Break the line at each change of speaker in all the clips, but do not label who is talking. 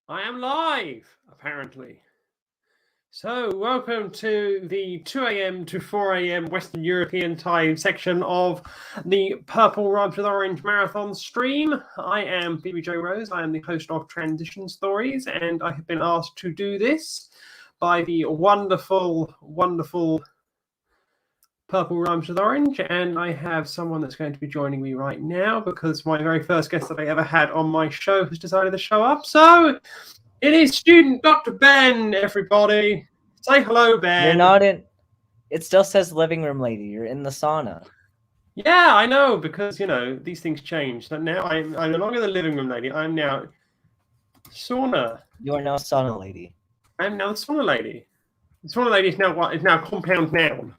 I am live, apparently. So, welcome to the 2 a.m. to 4 a.m. Western European time section of the Purple Rhymes with Orange Marathon stream. I am BBJ Rose. I am the host of Transition Stories, and I have been asked to do this by the wonderful Purple Rhymes with Orange, and I have someone that's going to be joining me right now because my very first guest that I ever had on my show has decided to show up. So it is student Dr. Ben, everybody. Say hello, Ben.
You're not in. It still says living room lady. You're in the sauna.
Yeah, I know, because, these things change. So now I'm no longer the living room lady. I'm now sauna.
You are now sauna lady.
I'm now the sauna lady. The sauna lady is now what? Is now a compound noun.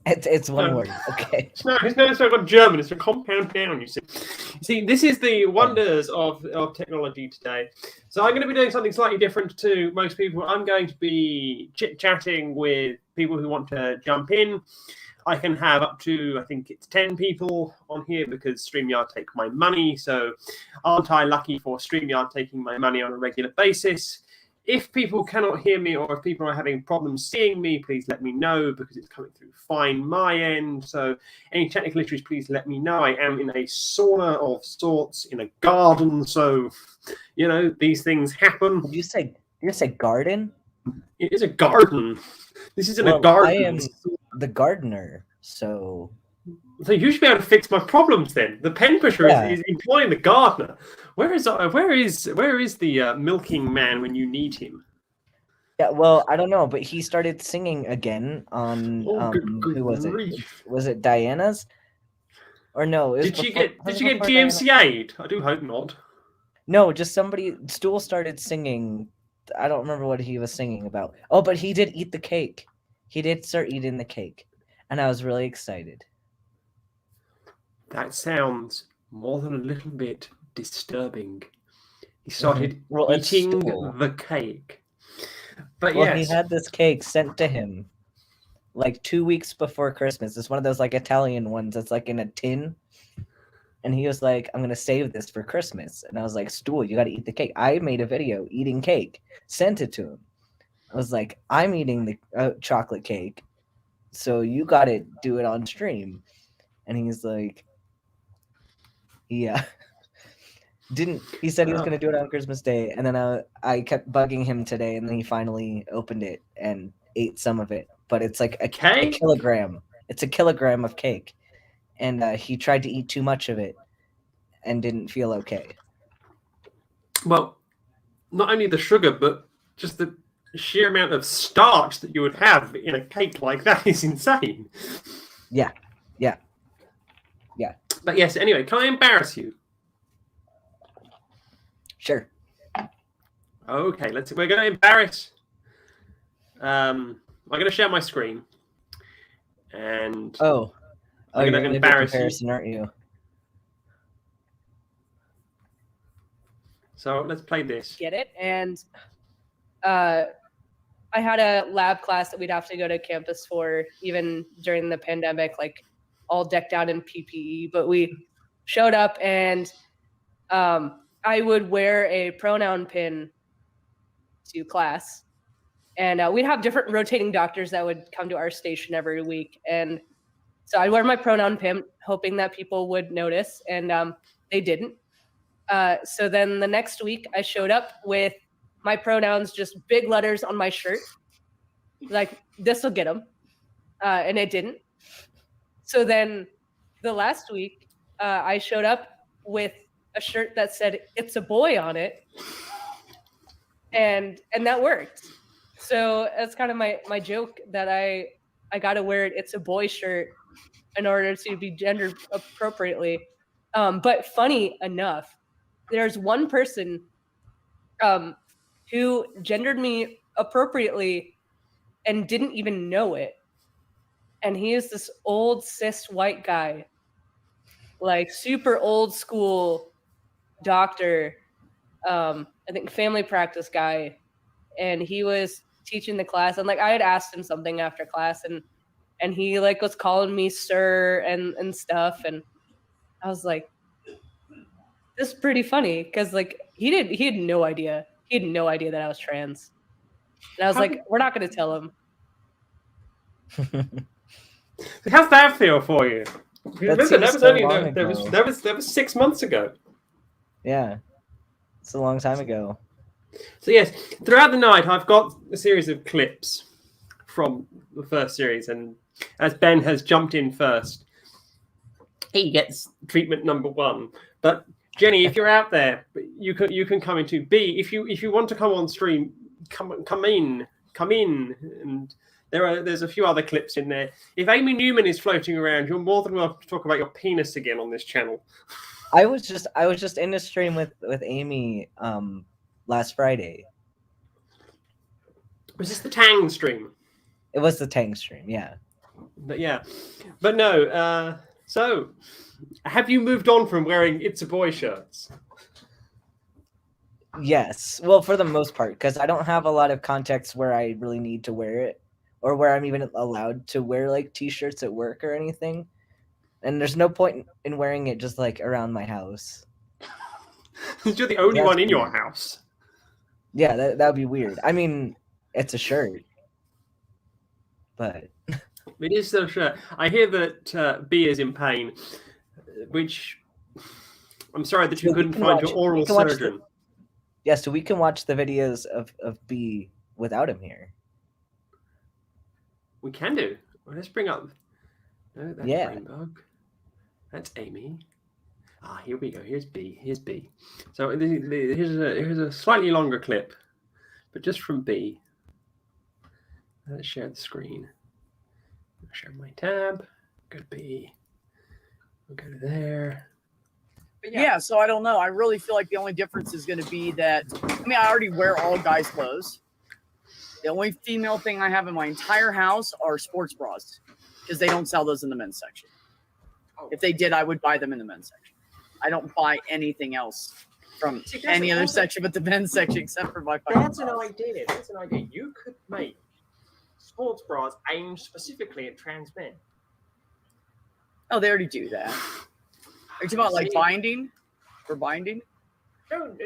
It's one word. Okay.
It's not got German. It's a compound noun. You see, this is the wonders of technology today. So I'm going to be doing something slightly different to most people. I'm going to be chit-chatting with people who want to jump in. I can have up to, I think it's 10 people on here because StreamYard take my money. So aren't I lucky for StreamYard taking my money on a regular basis? If people cannot hear me or if people are having problems seeing me, please let me know because it's coming through fine my end. So any technical issues, please let me know. I am in a sauna of sorts in a garden. So, these things happen.
Did you say garden?
It is a garden. This isn't a garden.
I am the gardener, so
you should be able to fix my problems then. The pen pusher is employing the gardener. Where is the milking man when you need him?
Yeah, well, I don't know, but he started singing again on who was it? Was it Diana's? Or no?
Did she get DMCA'd? I do hope not.
No, just somebody. Stool started singing. I don't remember what he was singing about. Oh, but he did eat the cake. He did start eating the cake, and I was really excited.
That sounds more than a little bit disturbing. He started eating the cake. But yes.
He had this cake sent to him like 2 weeks before Christmas. It's one of those like Italian ones that's like in a tin. And he was like, I'm going to save this for Christmas. And I was like, Stool, you got to eat the cake. I made a video eating cake, sent it to him. I was like, I'm eating the chocolate cake, so you got to do it on stream. And he's like, yeah. He said he was going to do it on Christmas Day. And then I kept bugging him today. And then he finally opened it and ate some of it. But it's like a kilogram. It's a kilogram of cake. And he tried to eat too much of it and didn't feel okay.
Well, not only the sugar, but just the sheer amount of starch that you would have in a cake like that is insane.
Yeah.
But yes, anyway, can I embarrass you?
Sure.
Okay, we're going to embarrass. I'm going to share my screen. And
I'm
going to embarrass
you, aren't you?
So let's play this.
Get it? And I had a lab class that we'd have to go to campus for, even during the pandemic, like all decked out in PPE. But we showed up, and I would wear a pronoun pin to class. And we'd have different rotating doctors that would come to our station every week. And so I'd wear my pronoun pin, hoping that people would notice, and they didn't. So then the next week, I showed up with my pronouns, just big letters on my shirt. Like, this will get them. And it didn't. So then the last week, I showed up with a shirt that said, "It's a boy" on it. And that worked. So that's kind of my joke, that I got to wear "It's a boy" shirt in order to be gendered appropriately. But funny enough, there's one person who gendered me appropriately and didn't even know it. And he is this old cis white guy, like super old school doctor, I think family practice guy. And he was teaching the class, and like I had asked him something after class, and he like was calling me sir and stuff, and I was like, this is pretty funny, because like He had no idea. He had no idea that I was trans. And I was like, we're not going to tell him.
How's that feel for you? Remember, that was 6 months ago.
Yeah, it's a long time ago.
So yes, throughout the night, I've got a series of clips from the first series, and as Ben has jumped in first, he gets treatment number 1. But Jenny, if you're out there, you can come into B. If you want to come on stream, come in, and there's a few other clips in there. If Amy Newman is floating around, you're more than welcome to talk about your penis again on this channel.
I was just in a stream with Amy last Friday.
Was this the Tang stream?
It was the Tang stream, yeah.
But no. So, have you moved on from wearing It's a Boy shirts?
Yes. Well, for the most part, because I don't have a lot of contexts where I really need to wear it, or where I'm even allowed to wear like t-shirts at work or anything. And there's no point in wearing it just like around my house.
You're the only one in your house.
Yeah, that would be weird. I mean, it's a shirt, but
it is still a shirt. I hear that B is in pain, which I'm sorry that you couldn't find your oral surgeon.
Yeah, so we can watch the videos of B without him here.
We can do. Well, let's bring up. No, that's Rainbug. That's Amy. Here we go. Here's B. Here's B. So here's a slightly longer clip, but just from B. Let's share the screen. I'll share my tab. Go to B. We'll go to there.
Yeah, so I don't know. I really feel like the only difference is going to be that, I mean, I already wear all guys' clothes. The only female thing I have in my entire house are sports bras because they don't sell those in the men's section. If they did, I would buy them in the men's section. I don't buy anything else from any other section but the men's section except for my
That's an idea. That's an idea. You could make sports bras aimed specifically at trans men.
Oh, they already do that. Are you talking about like binding? For binding?
No.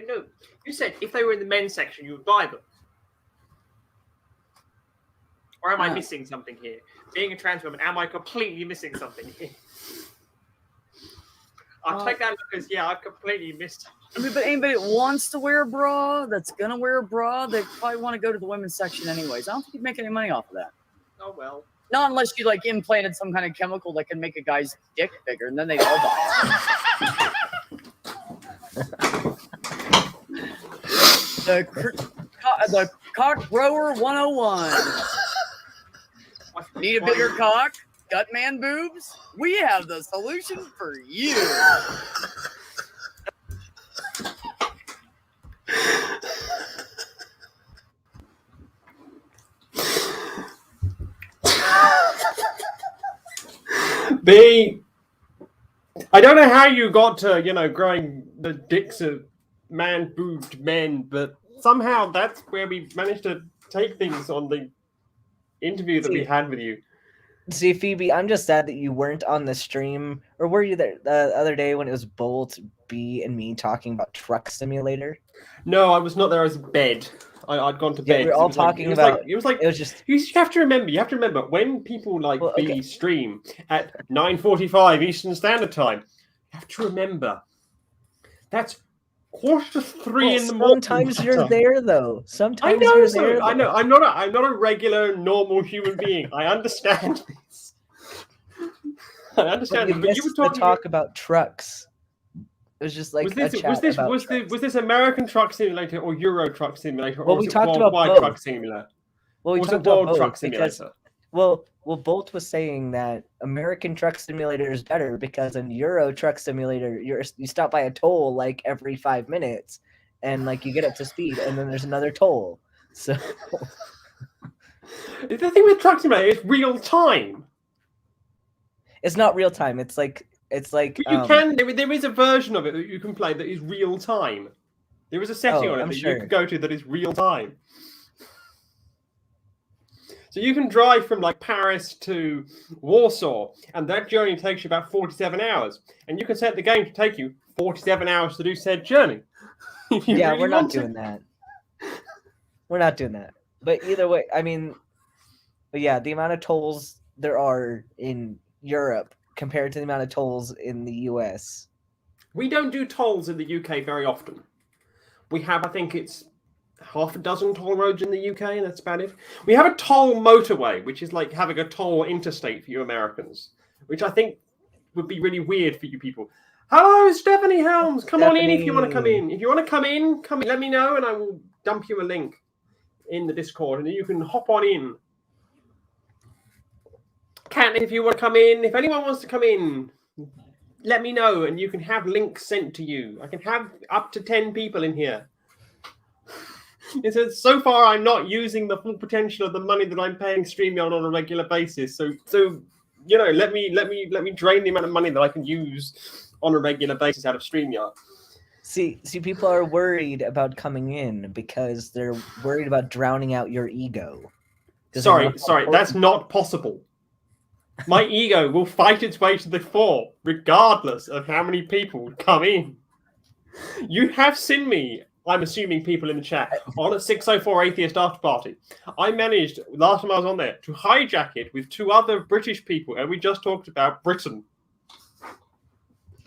You said if they were in the men's section, you would buy them. Or am I missing something here? Being a trans woman, am I completely missing something here? I'll take that because, I've completely missed.
I mean, but anybody that wants to wear a bra, that's going to wear a bra, they probably want to go to the women's section anyways. I don't think you'd make any money off of that.
Oh, well.
Not unless you, like, implanted some kind of chemical that can make a guy's dick bigger, and then they'd all buy it. The cock grower 101. Need a bigger cock? Gut man boobs? We have the solution for you.
B, I don't know how you got to, growing the dicks of man-boobed men, but somehow that's where we managed to take things on the interview that we had with you.
See, Phoebe, I'm just sad that you weren't on the stream, or were you there the other day when it was Bolt, B, and me talking about Truck Simulator?
No, I was not there. I was in bed. I'd gone to bed.
We were all talking about.
It was just. You have to remember when people like B stream at 9:45 Eastern Standard Time. You have to remember that's 2:45 in the morning.
Sometimes you're there, though. Sometimes
I know.
you're there.
I know. I'm not a regular, normal human being. I understand this. I understand.
But you were talking talk about trucks. It was just like
was this American Truck Simulator or Euro Truck Simulator?
Well,
or
we talked about
both. Truck Simulator.
Well, we
was
talked
it World
about both
Truck Simulator?
Well, Bolt was saying that American Truck Simulator is better because in Euro Truck Simulator, you stop by a toll like every 5 minutes, and like you get up to speed, and then there's another toll. So
the thing with Truck Simulator is real time.
It's not real time. It's like. But
you can. There is a version of it that you can play that is real time. There is a setting on it that you can go to that is real time. So you can drive from like Paris to Warsaw, and that journey takes you about 47 hours. And you can set the game to take you 47 hours to do said journey. If you
Yeah,
really
we're not
want to.
doing that. We're not doing that. But either way, I mean, but yeah, the amount of tolls there are in Europe compared to the amount of tolls in the US.
We don't do tolls in the UK very often. We have, I think it's half a dozen toll roads in the UK, and that's about it. We have a toll motorway, which is like having a toll interstate for you Americans, which I think would be really weird for you people. Hello, Stephanie Helms. Come on in if you want to come in. If you want to come in, let me know, and I will dump you a link in the Discord, and you can hop on in. Kat, if you want to come in, if anyone wants to come in, let me know, and you can have links sent to you. I can have up to 10 people in here. It says, so far I'm not using the full potential of the money that I'm paying StreamYard on a regular basis. So you know, let me drain the amount of money that I can use on a regular basis out of StreamYard.
See, people are worried about coming in because they're worried about drowning out your ego.
Sorry, that's not possible. My ego will fight its way to the fore, regardless of how many people come in. You have seen me, I'm assuming people in the chat, on a 604 Atheist After Party. I managed, last time I was on there, to hijack it with 2 other British people, and we just talked about Britain.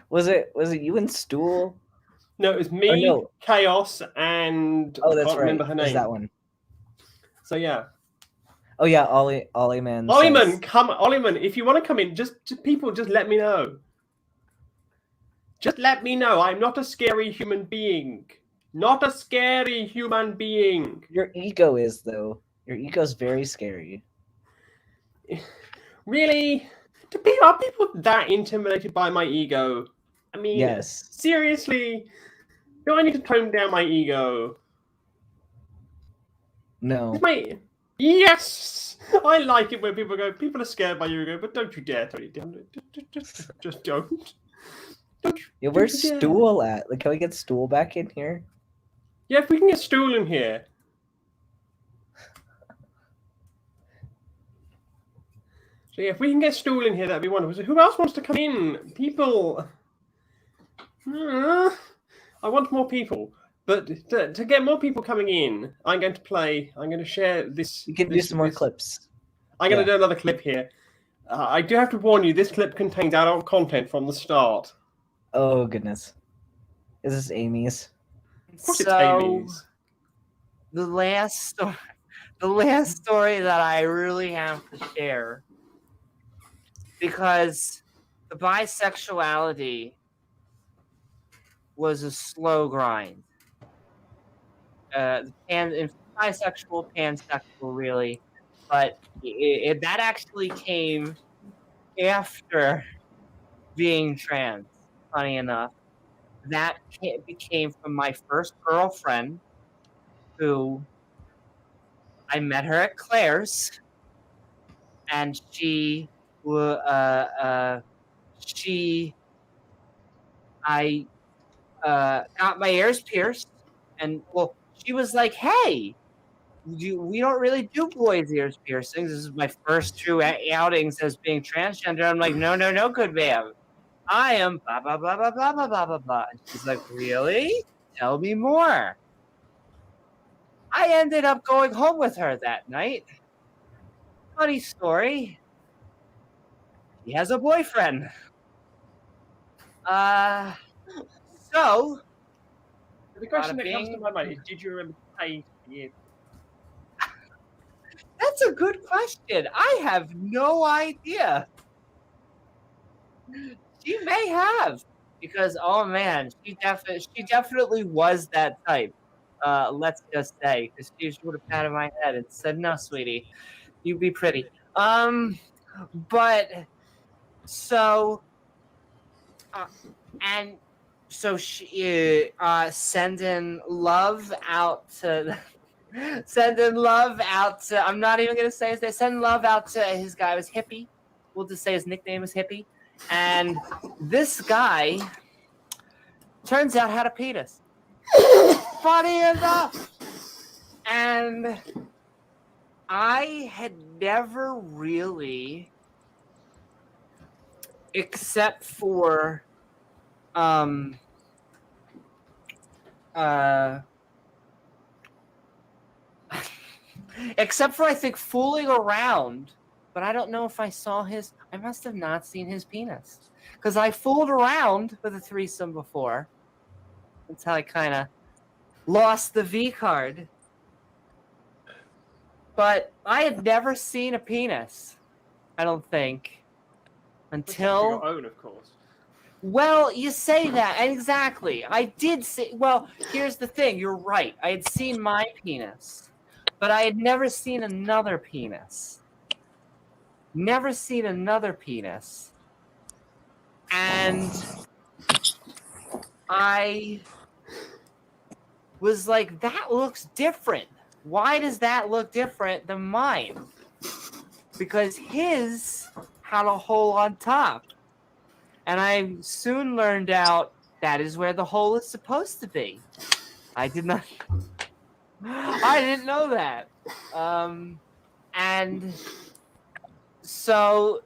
Was it you and Stool?
No, it was me, Chaos, and
I can't
remember her name.
That one.
So yeah.
Oh yeah, Ollie-man.
Ollie-man, if you want to come in, just let me know. Just let me know. I'm not a scary human being. Not a scary human being.
Your ego is, though. Your ego's very scary.
Really? Are people that intimidated by my ego? I mean,
yes.
Seriously? Do I need to tone down my ego?
No.
Yes! I like it when people are scared by your ego, but don't you dare tone it down. Just don't.
Yeah, where's Stool at? Like, can we get Stool back in here?
Yeah, if we can get Stool in here. So yeah, if we can get Stool in here, that'd be wonderful. So who else wants to come in? People. I want more people. But to get more people coming in, I'm going to share this.
You can do some more clips.
I'm going to do another clip here. I do have to warn you, this clip contains adult content from the start.
Oh, goodness. Is this Amy's?
Of course it's Amy's.
The last story that I really have to share, because the bisexuality was a slow grind. And bisexual, pansexual, really, but that actually came after being trans. Funny enough, that became from my first girlfriend, who I met her at Claire's, and I got my ears pierced, and well, she was like, "Hey, we don't really do boys' ears piercings. This is my first true outings as being transgender." I'm like, no, good ma'am. I am blah, blah, blah, blah, blah, blah, blah, blah, blah. And she's like, really? Tell me more. I ended up going home with her that night. Funny story. He has a boyfriend. So...
The question that comes to my mind is, did you remember to pay for you?
That's a good question. I have no idea. She may have, because oh man, she definitely was that type. Let's just say, because she would have patted my head and said, "No, sweetie, you be pretty." But so, and so she sending love out to. Sending love out to, I'm not even going to say his name, sending love out to his guy was Hippie. We'll just say his nickname was Hippie. And this guy turns out had a penis. Funny enough. And I had never really, except for except for I think fooling around, but I don't know if I saw his. I must have not seen his penis because I fooled around with a threesome before. That's how I kind of lost the V card. But I had never seen a penis, I don't think, until
your own, of course.
Well, you say that exactly. I did see. Well, here's the thing. You're right. I had seen my penis, but I had never seen another penis. Never seen another penis, and I was like, "That looks different. Why does that look different than mine?" Because his had a hole on top. And I soon learned out that is where the hole is supposed to be. I didn't know that. And so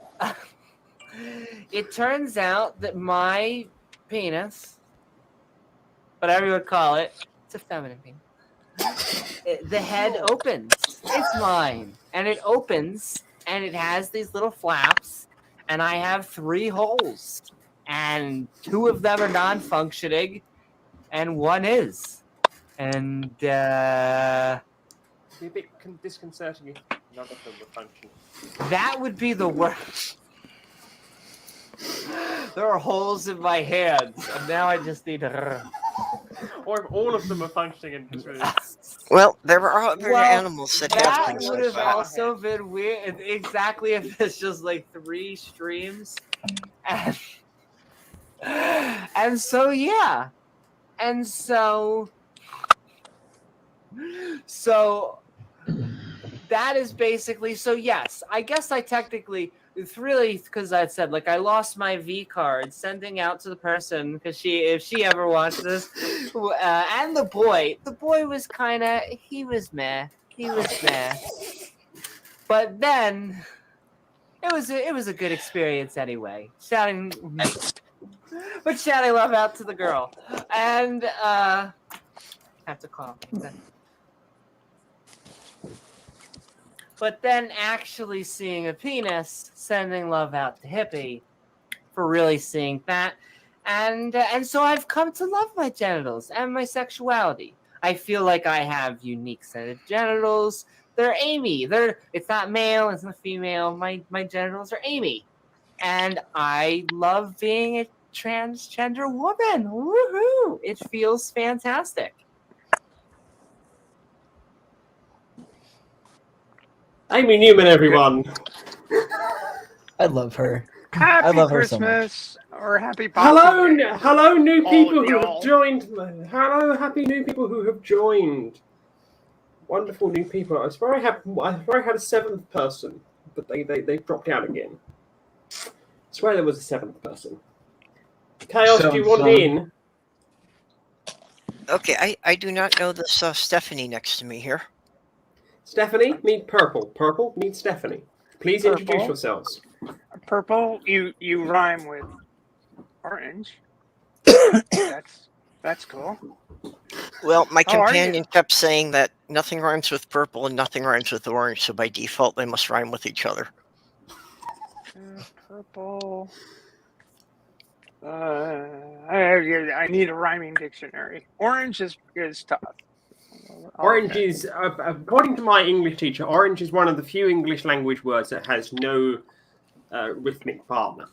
it turns out that my penis, whatever you would call it, it's a feminine penis. The head opens. It's mine. And it opens, and it has these little flaps, and I have 3 holes. And 2 of them are non-functioning, and 1 is. And,
It'd be a bit disconcerting if none of them were functioning.
that would be the worst. There are holes in my hands, and now I just need to...
Or if all of them are functioning and just really...
Well, there are other animals that have
That
things
would
like
have
that.
also been weird. Exactly if it's just like 3 streams. And so, yeah. And so that is basically, so yes, I guess I technically, it's really because I said, like, I lost my V card sending out to the person because if she ever watched this, and the boy was kind of, he was meh. But then it was a good experience anyway. Shouting love out to the girl. And have to call. But then actually seeing a penis, sending love out to Hippie for really seeing that. And so I've come to love my genitals and my sexuality. I feel like I have unique set of genitals. They're Amy. It's not male, it's not female. My genitals are Amy. And I love being a transgender woman. Woohoo! It feels fantastic.
Amy Newman, everyone.
I love her.
Happy
love her so
Christmas or happy Boxing Day.
Hello, new people
All
who
y'all.
have joined. Hello, happy new people who have joined. Wonderful new people. I swear I had a 7th person, but they dropped out again. I swear there was a 7th person. Chaos, do you want in?
Okay, I do not know this Stephanie next to me here.
Stephanie, meet Purple. Purple, meet Stephanie. Please introduce
Purple.
yourselves.
Purple, you rhyme with orange. That's cool.
Well, my
How are
companion kept saying that nothing rhymes with purple and nothing rhymes with orange, so by default they must rhyme with each other.
Purple. I need a rhyming dictionary. Orange is tough.
Orange is, according to my English teacher, orange is one of the few English language words that has no rhythmic partner.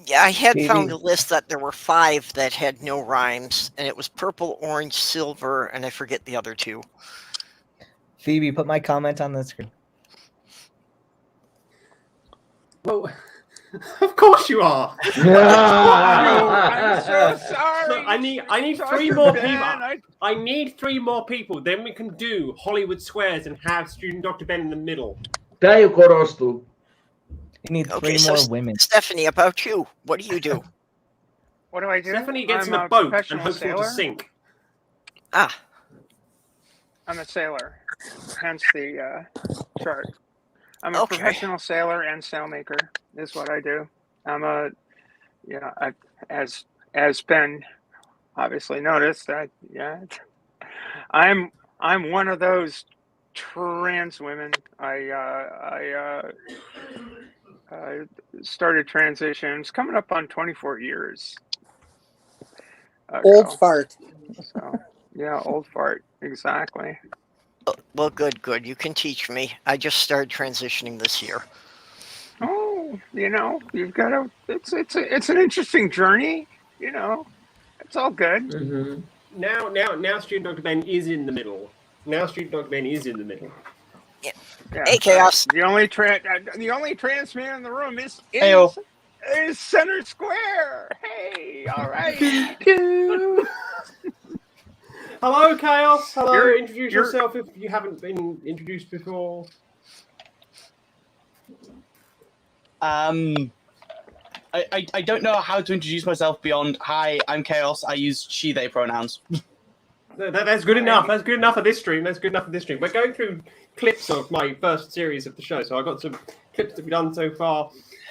Yeah, I had
Maybe.
found a list that there were 5 that had no rhymes, and it was purple, orange, silver, and I forget the other 2.
Phoebe, put my comment on the screen.
Well, of course you are.
I'm so sorry.
Look, I need
Sorry,
3 more
Ben.
people. I need 3 more people. Then we can do Hollywood Squares and have student Dr. Ben in the middle.
Tämä ei korostu.
You need 3
Okay,
more
so
women.
Stephanie, about you. What do you do?
What do I do?
Stephanie gets
I'm
in a boat and
professional
hopes not to
sailor.
sink.
Ah,
I'm a sailor, hence the chart. I'm a
Okay.
professional sailor and sailmaker is what I do. I'm as Ben obviously noticed that. Yeah, I'm one of those trans women. I started transition. It's coming up on 24 years.
Old fart.
So yeah, old fart. Exactly.
Well, good. You can teach me. I just started transitioning this year.
Oh, you've got to. It's an interesting journey. It's all good.
Mm-hmm. Now, Student Dr. Ben is in the middle. Yeah.
Hey, Chaos.
The only trans man in the room is center square. Hey, all right.
Hello, Chaos. Hello. Introduce yourself if you haven't been introduced before.
I don't know how to introduce myself beyond hi, I'm Chaos. I use she, they pronouns.
That's good enough. That's good enough for this stream. We're going through clips of my first series of the show, so I've got some clips that we've done so far.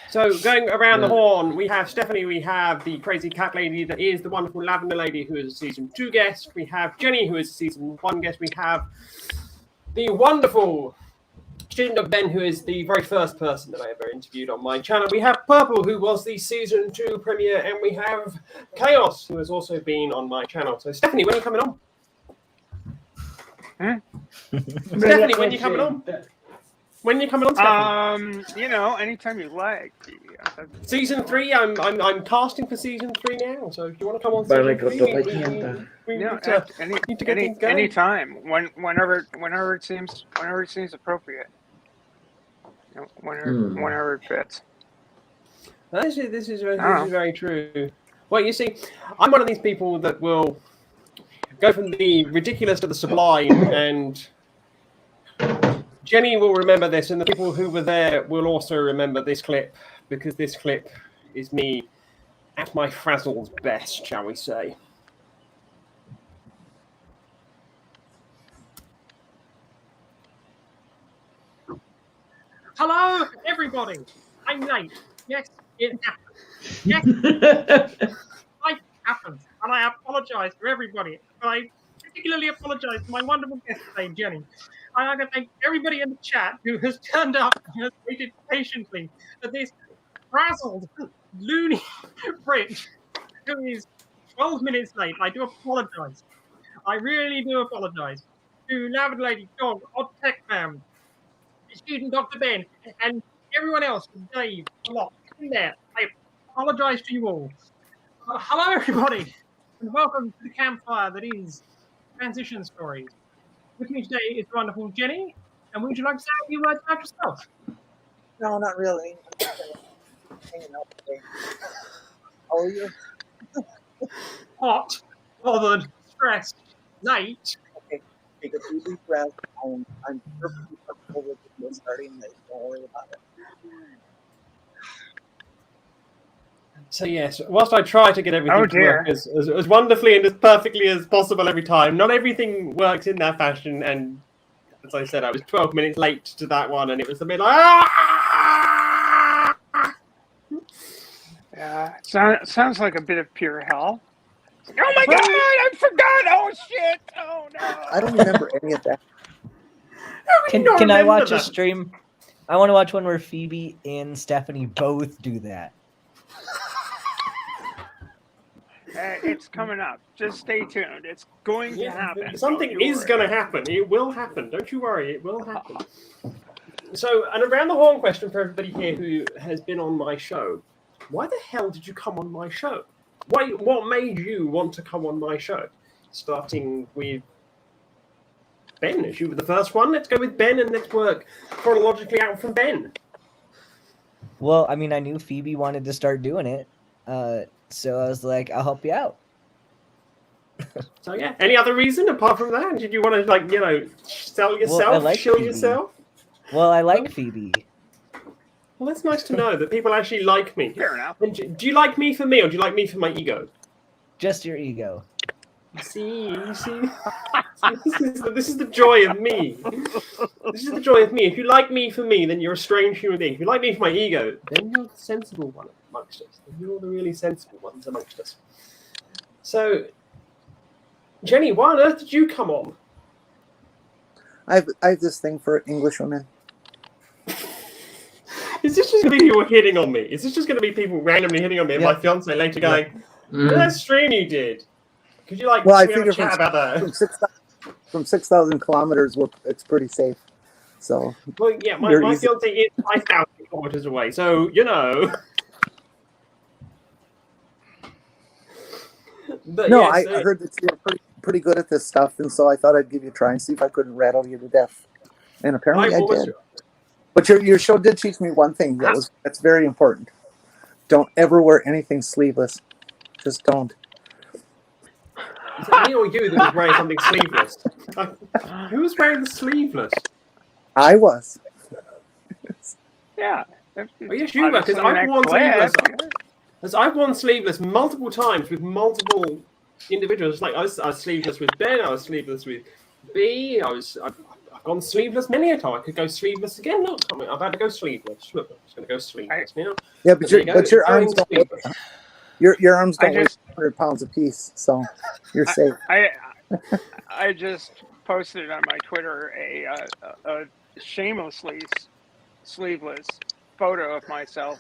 So going around the horn, we have Stephanie, we have the crazy cat lady that is the wonderful Lavender lady who is a season 2 guest. We have Jenny who is a season 1 guest. We have the wonderful Student of Ben, who is the very first person that I ever interviewed on my channel. We have Purple, who was the season 2 premiere, and we have Chaos, who has also been on my channel. So Stephanie, when are you coming on? Stephanie, when are you coming on? When are you coming on, Stephanie?
Anytime you like.
Season 3, I'm casting for season 3 now. So if you want to come on season 3, need to get things going.
Anytime, whenever it seems appropriate. Whenever it fits.
Actually, this is very true. Well, you see, I'm one of these people that will go from the ridiculous to the sublime, and Jenny will remember this, and the people who were there will also remember this clip, because this clip is me at my frazzled best, shall we say. Hello, everybody. I'm late. Yes, it happened. Yes, life happens, and I apologize to everybody. But I particularly apologize to my wonderful guest today, Jenny. I want to thank everybody in the chat who has turned up and has waited patiently for this frazzled, loony Brit who is 12 minutes late. I do apologize. I really do apologize to Lavender Lady, Dog, Odd Tech Fam, Student Dr. Ben, and everyone else, Dave, a lot in there. I apologize to you all. Hello, everybody, and welcome to the campfire that is Transition Stories. With me today is the wonderful Jenny, and would you like to say a few words about yourself?
No, not really. Hanging out today. How are you?
Hot, bothered, stressed, late.
Okay, take a few deep breaths. I'm perfectly comfortable with this starting this. Don't worry about it.
So yes, whilst I try to get everything to work as wonderfully and as perfectly as possible every time, not everything works in that fashion. And as I said, I was 12 minutes late to that one, and it was a bit like,
Yeah, sounds like a bit of pure hell. Oh my God, I forgot! Oh shit! Oh no!
I don't remember any of that.
Can I watch a stream? I want to watch one where Phoebe and Stephanie both do that.
It's coming up. Just stay tuned. It's going to happen.
Something is going to happen. It will happen. Don't you worry. It will happen. So, an around the horn question for everybody here who has been on my show. Why the hell did you come on my show? What made you want to come on my show? Starting with Ben, as you were the first one. Let's go with Ben and let's work chronologically out from Ben.
Well, I mean, I knew Phoebe wanted to start doing it. So I was like, I'll help you out.
So yeah, any other reason apart from that? Did you want to sell yourself, shill yourself?
Well, I like Phoebe.
Well, that's nice to know that people actually like me.
Fair enough.
And do you like me for me, or do you like me for my ego?
Just your ego.
You see. This is the joy of me. This is the joy of me. If you like me for me, then you're a strange human being. If you like me for my ego, then you're the sensible one amongst us. Then you're the really sensible ones amongst us. So, Jenny, why on earth did you come on?
I have this thing for English women.
Is this just going to be people hitting on me? Is this just going to be people randomly hitting on me and my fiance later going, that stream you did? Could you like
I
we have a
figure
chat about that?
From 6,000 kilometers, it's pretty safe. So
well, yeah, my fiance is 5,000 kilometers away, so you know. But
no,
yes,
I heard that you're pretty good at this stuff, and so I thought I'd give you a try and see if I couldn't rattle you to death. And apparently I did. But your show did teach me one thing that's very important. Don't ever wear anything sleeveless. Just don't.
Is it me or you that was wearing something sleeveless? Who was wearing the sleeveless?
I was.
Yeah.
Oh, yes, you were, because I've worn sleeveless. I've worn sleeveless multiple times with multiple individuals. Like I was sleeveless with Ben. I was sleeveless with B. I've gone sleeveless many a time. I could go sleeveless again. No, I'm about to go sleeveless. Look, I'm just going to go sleeveless now.
Yeah, but your arms don't. Your arms don't weigh 100 pounds apiece, so you're safe.
I just posted on my Twitter a shamelessly sleeveless photo of myself,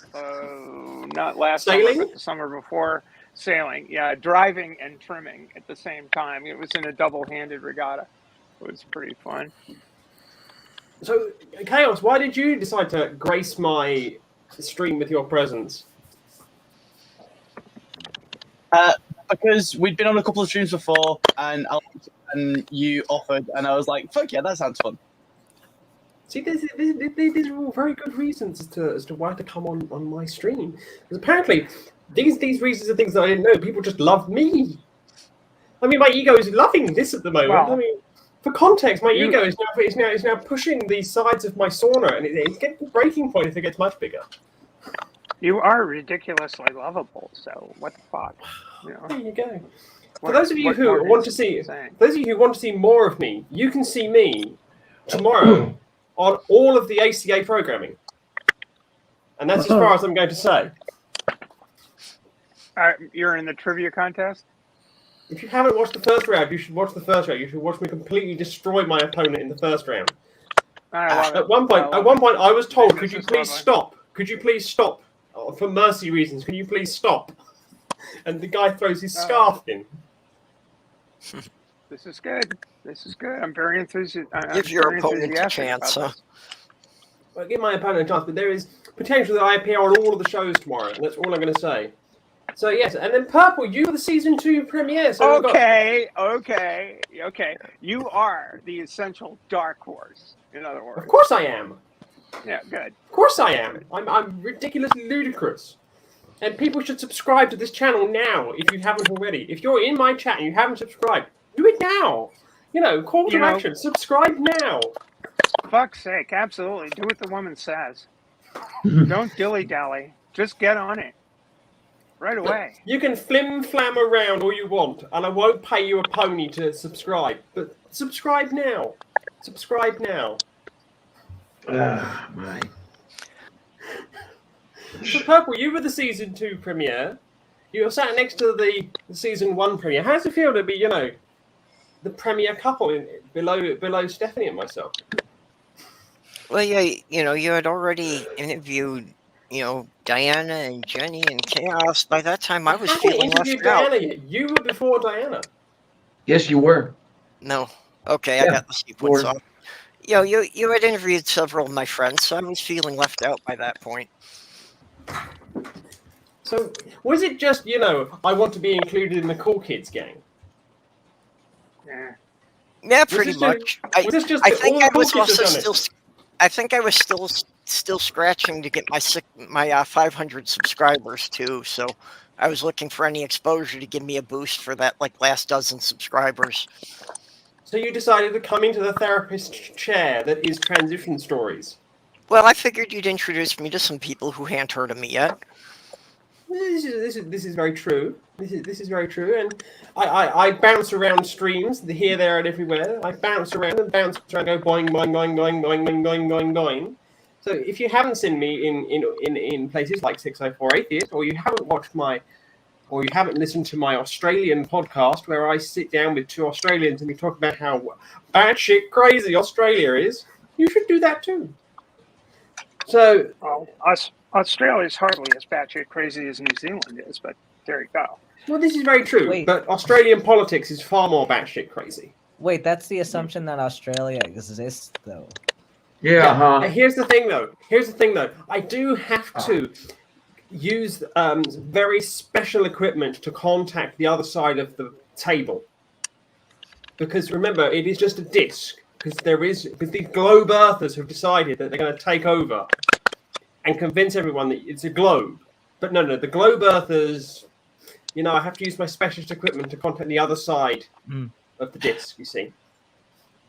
not last
sailing?
summer, but the summer before, sailing. Yeah, driving and trimming at the same time. It was in a double-handed regatta. It was pretty fun.
So, Chaos, why did you decide to grace my stream with your presence?
Because we'd been on a couple of streams before, and you offered, and I was like, "Fuck yeah, that sounds fun."
See, these are all very good reasons as to why to come on my stream. Because apparently, these reasons are things that I didn't know. People just love me. I mean, my ego is loving this at the moment.
Well,
I mean, for context, my ego is now pushing the sides of my sauna, and it's getting to the breaking point if it gets much bigger.
You are ridiculously lovable. So what the fuck? You know?
There you go. For those of you who want to see more of me, you can see me tomorrow on all of the ACA programming, and that's as far as I'm going to say.
You're in the trivia contest?
If you haven't watched the first round, you should watch the first round. You should watch me completely destroy my opponent in the first round. At one point, I was told, "Could you please stop? Could you please stop? For mercy reasons, can you please stop?" And the guy throws his scarf in.
This is good. This is good. I'm very enthusiastic.
Give your opponent a chance, huh?
Well, give my opponent a chance, but there is potential that I appear on all of the shows tomorrow, and that's all I'm going to say. So, yes, and then Purple, you were the Season 2 premiere. So
okay. You are the essential dark horse, in other words.
Of course I am.
Yeah, good.
Of course I am. I'm ridiculously ludicrous. And people should subscribe to this channel now if you haven't already. If you're in my chat and you haven't subscribed, do it now. You know, call to action. Subscribe now.
Fuck's sake, absolutely. Do what the woman says. Don't dilly-dally. Just get on it. Right away.
You can flim-flam around all you want, and I won't pay you a pony to subscribe. But subscribe now. Subscribe now.
My.
So, Purple, you were the Season 2 premiere. You were sat next to the Season 1 premiere. How does it feel to be, the premiere couple below Stephanie and myself?
Well, yeah, you had already interviewed, Diana and Jenny and Chaos. By that time, I was feeling left out.
You were before Diana.
Yes, you were.
No. Okay, I got the sequence off. You had interviewed several of my friends, so I was feeling left out by that point.
So, was it just, I want to be included in the cool kids gang?
Yeah,
pretty much. I think I was still scratching to get my 500 subscribers too. So I was looking for any exposure to give me a boost for that last dozen subscribers.
So you decided to come into the therapist chair that is transition stories.
Well, I figured you'd introduce me to some people who hadn't heard of me yet.
This is very true. This is very true, and I bounce around streams here, there, and everywhere. I bounce around, go boing, boing, boing, boing, boing, boing, boing, boing, boing. So if you haven't seen me in places like 604 Atheist, or you haven't watched my or you haven't listened to my Australian podcast where I sit down with two Australians and we talk about how batshit crazy Australia is, you should do that too. So,
Australia is hardly as batshit crazy as New Zealand is, but there you go.
Well, this is very true, but Australian politics is far more batshit crazy.
Wait, that's the assumption that Australia exists, though.
Yeah.
Here's the thing, though. I do have to use very special equipment to contact the other side of the table. Because remember, it is just a disc. Because these globe earthers have decided that they're going to take over and convince everyone that it's a globe. But no, the globe earthers, I have to use my specialist equipment to contact the other side of the disc, you see.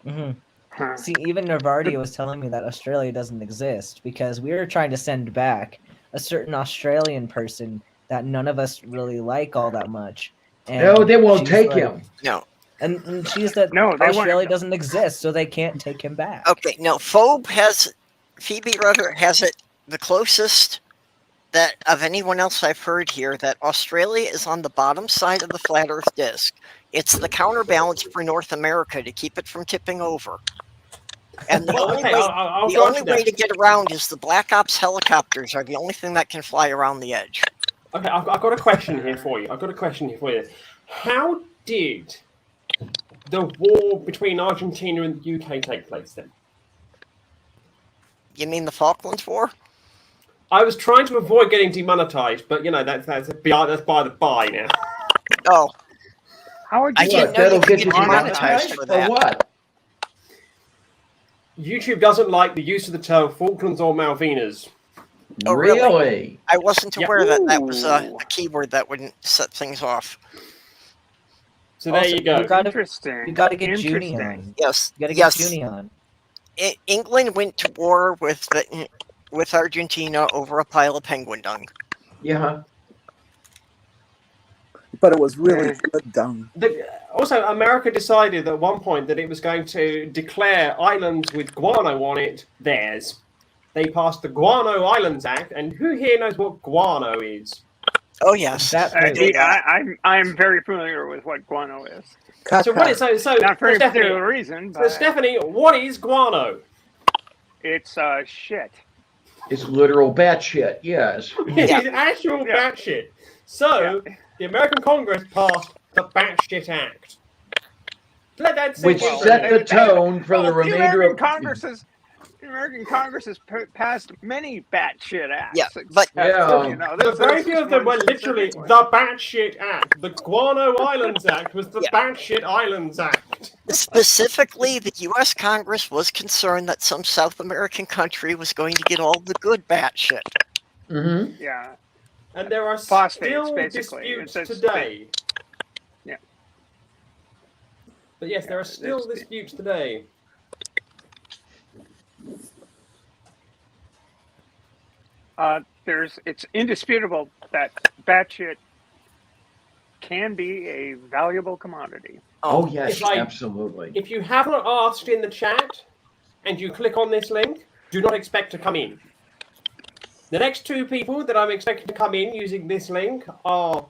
Mm-hmm. See, even Navardi was telling me that Australia doesn't exist because we were trying to send back a certain Australian person that none of us really like all that much. And
no, they won't take him.
No.
And she said Australia doesn't exist, so they can't take him back.
Okay, no, Phoebe has it the closest that of anyone else I've heard here that Australia is on the bottom side of the flat Earth disk. It's the counterbalance for North America to keep it from tipping over. And the only way to get around is the Black Ops helicopters are the only thing that can fly around the edge.
Okay, I've got a question here for you. How did the war between Argentina and the UK take place then?
You mean the Falklands War?
I was trying to avoid getting demonetized, but that's by the by now.
Oh.
How would
you get demonetized for that?
What?
YouTube doesn't like the use of the term Falklands or Malvinas.
Oh, really? I wasn't aware that was a keyword that wouldn't set things off.
So there you go.
You got to get Junie on.
Yes.
You got to get Junie on.
England went to war with Argentina over a pile of penguin dung.
Yeah.
But it was really good dung.
Also, America decided at one point that it was going to declare islands with guano on it theirs. They passed the Guano Islands Act, and who here knows what guano is?
Oh yes,
I'm very familiar with what guano is.
So what is so
not for any
Stephanie,
particular reason.
So Stephanie, what is guano?
It's shit.
It's literal batshit. Yes.
It's actual batshit. So the American Congress passed the Batshit Act. Let that
which set the tone for the remainder of
The American Congress has passed many batshit acts.
Yeah, but
the very few of them were literally the Batshit Act. The Guano Islands Act was the Batshit Islands Act.
Specifically, the U.S. Congress was concerned that some South American country was going to get all the good batshit.
Mm-hmm.
Yeah.
And there are
Phosphates,
still
basically.
disputes today.
Yeah.
But yes, there are still disputes today.
It's indisputable that batshit can be a valuable commodity.
Oh yes, absolutely.
If you haven't asked in the chat and you click on this link, do not expect to come in. The next two people that I'm expecting to come in using this link are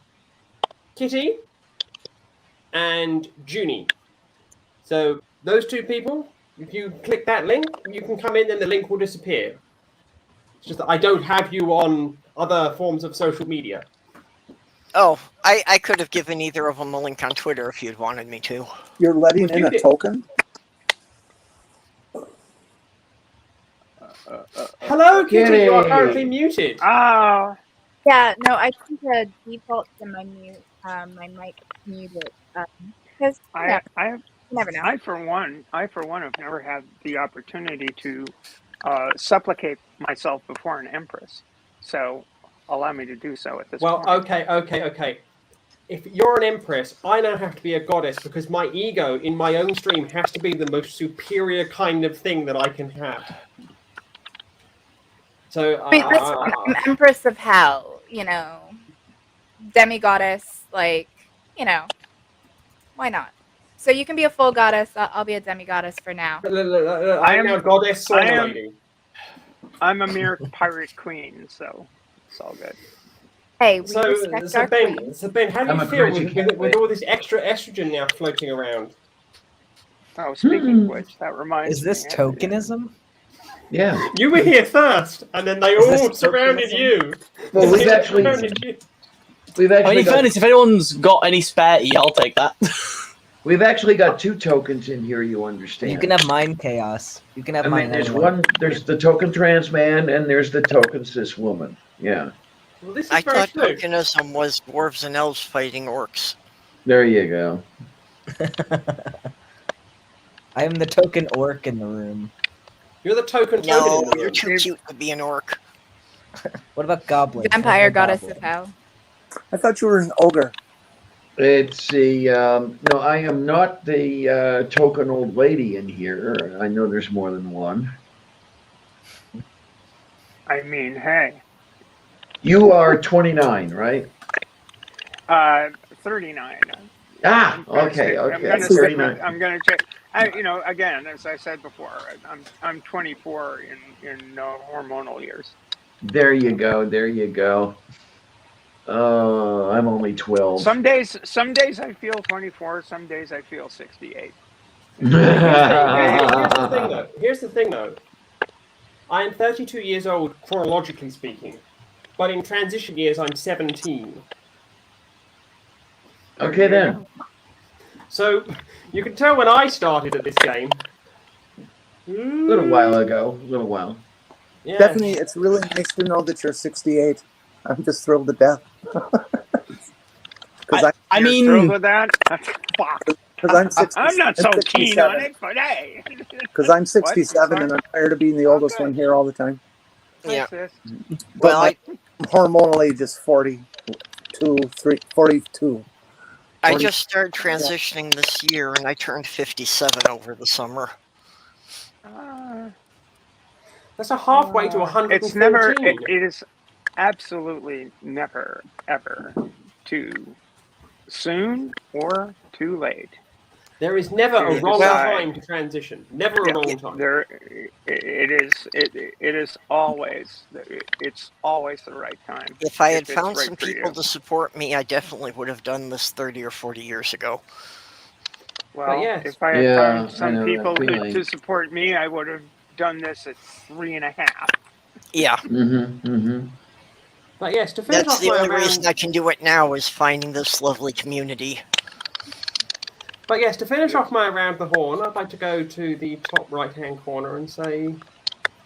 Kitty and Junie. So those two people, if you click that link, you can come in and the link will disappear. It's just that I don't have you on other forms of social media.
Oh, I could have given either of them a link on Twitter if you'd wanted me to.
You're letting in a token?
Hello, Kitty. You are currently muted.
Oh.
Yeah, no, I think the default to my mute, my mic muted. Because
I
never know.
I for one have never had the opportunity to supplicate myself before an Empress. So allow me to do so at this point.
Well, okay. If you're an Empress, I now have to be a goddess because my ego in my own stream has to be the most superior kind of thing that I can have. So
I'm Empress of Hell, demigoddess, why not? So you can be a full goddess. I'll be a demigoddess for now.
I am a goddess lady.
I'm a mere pirate queen, so it's all good.
Hey, we respect our queen.
So Ben, how do you feel with all this extra estrogen now floating around?
Oh, speaking of which, that reminds
me. Is this tokenism?
Yeah.
You were here first, and then they all surrounded you.
Well, we've actually
I mean, in fairness, if anyone's got any spare E, I'll take that.
We've actually got 2 tokens in here, you understand.
You can have mine, Chaos. You can have mine.
There's the token trans man, and there's the token cis woman. Yeah.
Well, this is
I
very
thought
true.
tokenism was dwarves and elves fighting orcs.
There you go.
I am the token orc in the room.
You're the token.
No, you're too cute to be an orc.
What about goblins?
Vampire goddess of hell.
I thought you were an ogre.
It's the no, I am not the token old lady in here. I know there's more than one.
I mean, hey.
You are 29, right?
39.
Ah, okay.
I'm gonna check. Again, as I said before, I'm 24 in hormonal years.
There you go. I'm only 12.
Some days I feel 24. Some days I feel 68.
Here's the thing, though. I am 32 years old, chronologically speaking, but in transition years, I'm 17.
Okay, then.
So you can tell when I started at this game.
A little while.
Yeah.
Stephanie, it's really nice to know that you're 68. I'm just thrilled to death.
I mean,
thrilled with that?
Because I'm 60,
I'm not so keen on it, but hey.
Because I'm 67 and I'm tired of being the oldest one here all the time.
Yeah.
But my hormonal age is 42.
I just started transitioning this year, and I turned 57 over the summer.
That's a halfway to 114.
It's never. It is absolutely never, ever too soon or too late.
There is never a wrong time to transition. Never a wrong time.
It is always. It's always the right time.
If I had found some people to support me, I definitely would have done this 30 or 40 years ago.
Well, if I had found some people to support me, I would have done this at 3.5.
Yeah.
But yes, to finish
That's
off
the
my
only
round,
reason I can do it now is finding this lovely community.
But yes, to finish off my around the horn, I'd like to go to the top right-hand corner and say,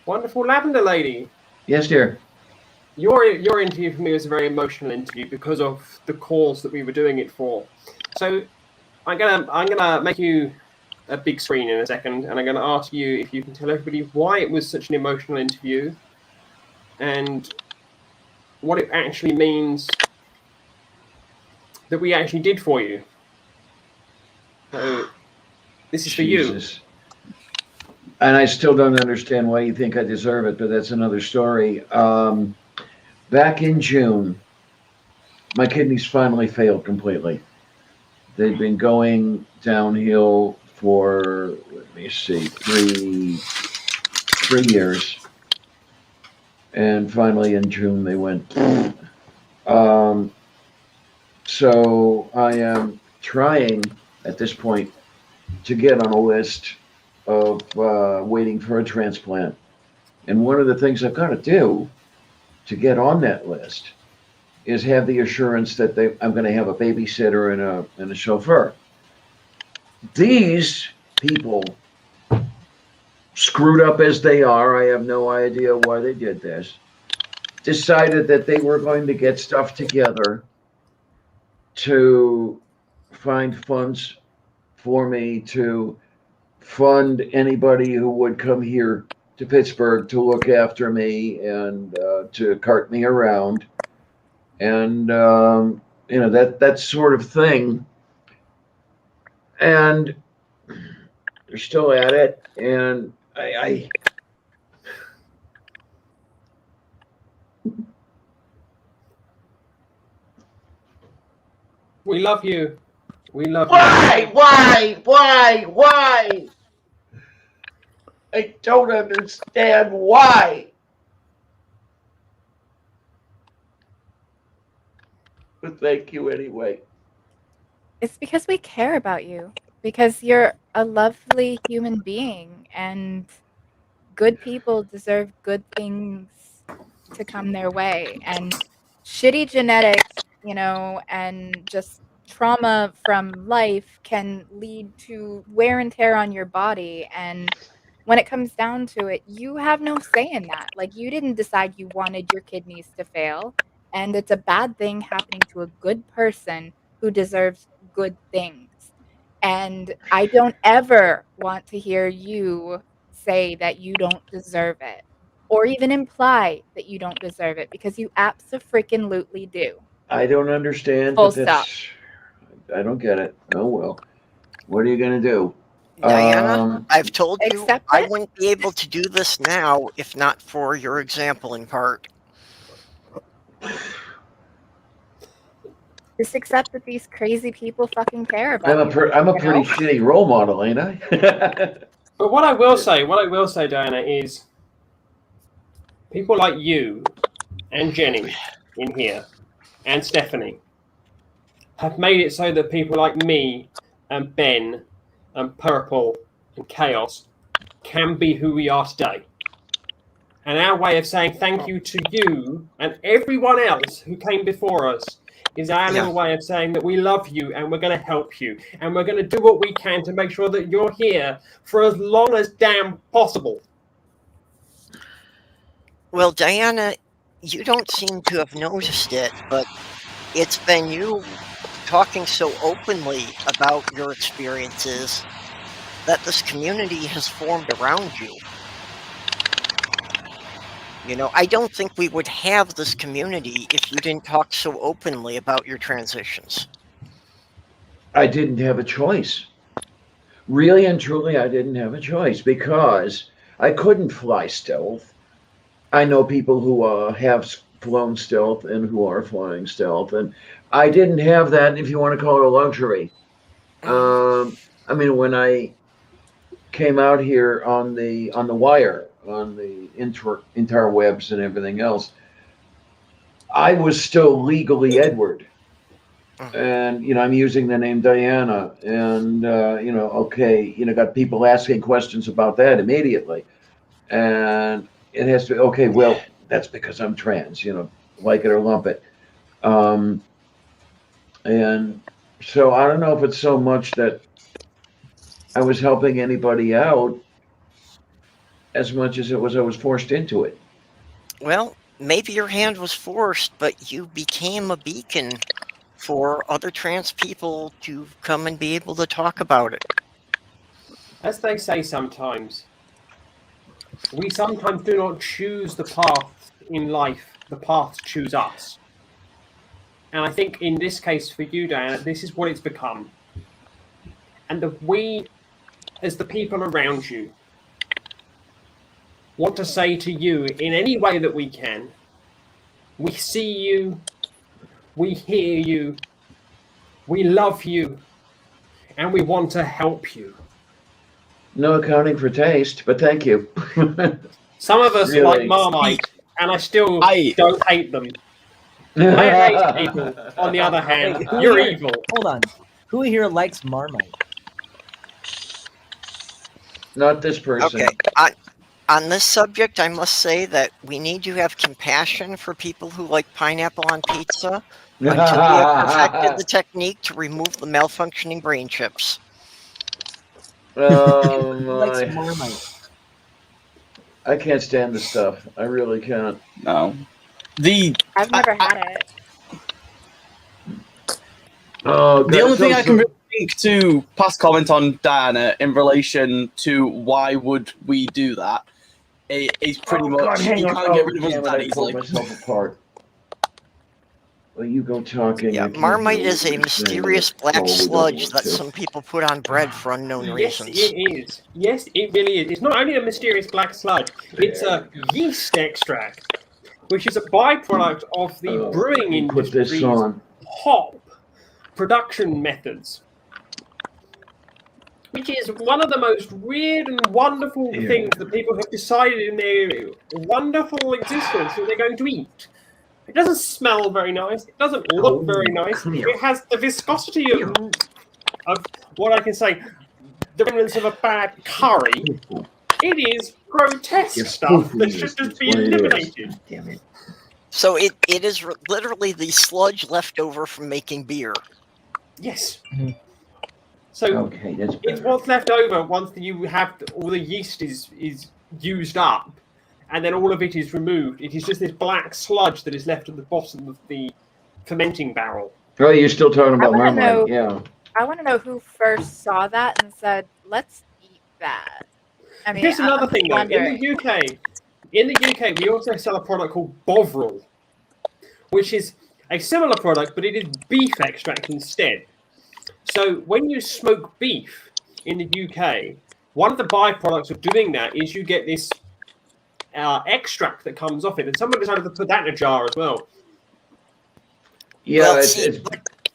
"Wonderful Lavender Lady."
Yes, dear.
Your interview for me was a very emotional interview because of the cause that we were doing it for. So I'm gonna make you a big screen in a second, and I'm gonna ask you if you can tell everybody why it was such an emotional interview and what it actually means that we actually did for you. So this is for you.
And I still don't understand why you think I deserve it, but that's another story. Back in June, my kidneys finally failed completely. They'd been going downhill for, let me see, three years. And finally in June, they went. So I am trying at this point to get on a list of waiting for a transplant. And one of the things I've got to do to get on that list is have the assurance that I'm going to have a babysitter and a chauffeur. These people, screwed up as they are, I have no idea why they did this, decided that they were going to get stuff together to find funds for me to fund anybody who would come here to Pittsburgh to look after me and to cart me around. And, that sort of thing. And they're still at it. And I
We love you. We love
you. Why? I don't understand why. But thank you anyway.
It's because we care about you. Because you're a lovely human being, and good people deserve good things to come their way. And shitty genetics, and just trauma from life can lead to wear and tear on your body. And when it comes down to it, you have no say in that. Like, you didn't decide you wanted your kidneys to fail, and it's a bad thing happening to a good person who deserves good things. And I don't ever want to hear you say that you don't deserve it, or even imply that you don't deserve it, because you abso-freaking-lutely do.
I don't understand,
Full
but that's, I don't get it. Oh well. What are you gonna do?
Diana, I've told you
Accept
I
it?
wouldn't be able to do this now if not for your example in part.
Just accept that these crazy people fucking care about you.
I'm a
you
pretty
know?
shitty role model, ain't I?
But what I will say, Diana, is people like you and Jenny in here and Stephanie have made it so that people like me and Ben and Purple and Chaos can be who we are today. And our way of saying thank you to you and everyone else who came before us is our little way of saying that we love you and we're going to help you. And we're going to do what we can to make sure that you're here for as long as damn possible.
Well, Diana, you don't seem to have noticed it, but it's been you talking so openly about your experiences that this community has formed around you. I don't think we would have this community if you didn't talk so openly about your transitions.
I didn't have a choice. Really and truly, I didn't have a choice because I couldn't fly stealth. I know people who have flown stealth and who are flying stealth, and I didn't have that, if you want to call it a luxury. I mean, when I came out here on the wire, on the interwebs and everything else, I was still legally Edward. And, I'm using the name Diana, and, got people asking questions about that immediately. And it has to be, okay, well, that's because I'm trans, like it or lump it. And so I don't know if it's so much that I was helping anybody out as much as it was I was forced into it.
Well, maybe your hand was forced, but you became a beacon for other trans people to come and be able to talk about it.
As they say sometimes, we sometimes do not choose the path in life, the paths choose us. And I think in this case for you, Diana, this is what it's become. And we, as the people around you, want to say to you in any way that we can, we see you, we hear you, we love you, and we want to help you.
No accounting for taste, but thank you.
Some of us
Really?
like Marmite, and I still don't hate them. Mayonnaise people, on the other hand,
Wait,
you're evil.
Hold on. Who here likes Marmite?
Not this person.
Okay. On this subject, I must say that we need to have compassion for people who like pineapple on pizza until we have perfected the technique to remove the malfunctioning brain chips.
Oh,
Likes
my.
Marmite.
I can't stand the stuff. I really can't.
No.
I've never had it.
Oh,
The only thing I can really think to pass comment on Diana in relation to why would we do that is pretty much
hang
you
on.
can't get rid of us
Damn it,
that
I pulled
easily.
myself apart. Well, you go talking.
Yeah,
I can't
Marmite
hear
is
what
a
you're
mysterious
saying.
black
Oh, we don't
sludge
want
that
to.
some people put on bread for unknown
Yes,
reasons.
it is. Yes, it really is. It's not only a mysterious black sludge, it's a yeast extract, which is a byproduct of the brewing
Put this
industry's
on.
hop production methods, which is one of the most weird and wonderful things that people have decided in their wonderful existence that they're going to eat. They're doesn't smell very nice. It doesn't look very nice. It has the viscosity of what I can say, the remnants of a bad curry. It is grotesque stuff that should just be eliminated.
Damn it.
So it is literally the sludge left over from making beer.
Yes. So
Okay, that's
it's
better.
what's left over once you have all the yeast is used up, and then all of it is removed. It is just this black sludge that is left at the bottom of the fermenting barrel.
Oh, you're still talking about
wanna
Marmite,
know-
yeah.
I want to know who first saw that and said, "Let's eat that." I mean,
Here's another
I'm
thing, though.
wondering.
In the UK, we also sell a product called Bovril, which is a similar product, but it is beef extract instead. So when you smoke beef in the UK, one of the byproducts of doing that is you get this extract that comes off it, and someone decided to put that in a jar as well.
Yeah,
Well,
it's,
see,
it's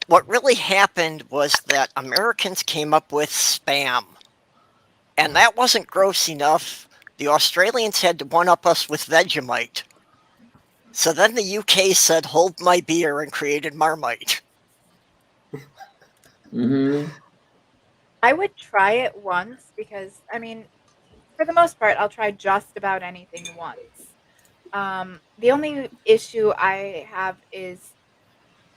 what really happened was that Americans came up with Spam. And that wasn't gross enough. The Australians had to one-up us with Vegemite. So then the UK said, hold my beer, and created Marmite.
I would try it once because, I mean, for the most part, I'll try just about anything once. The only issue I have is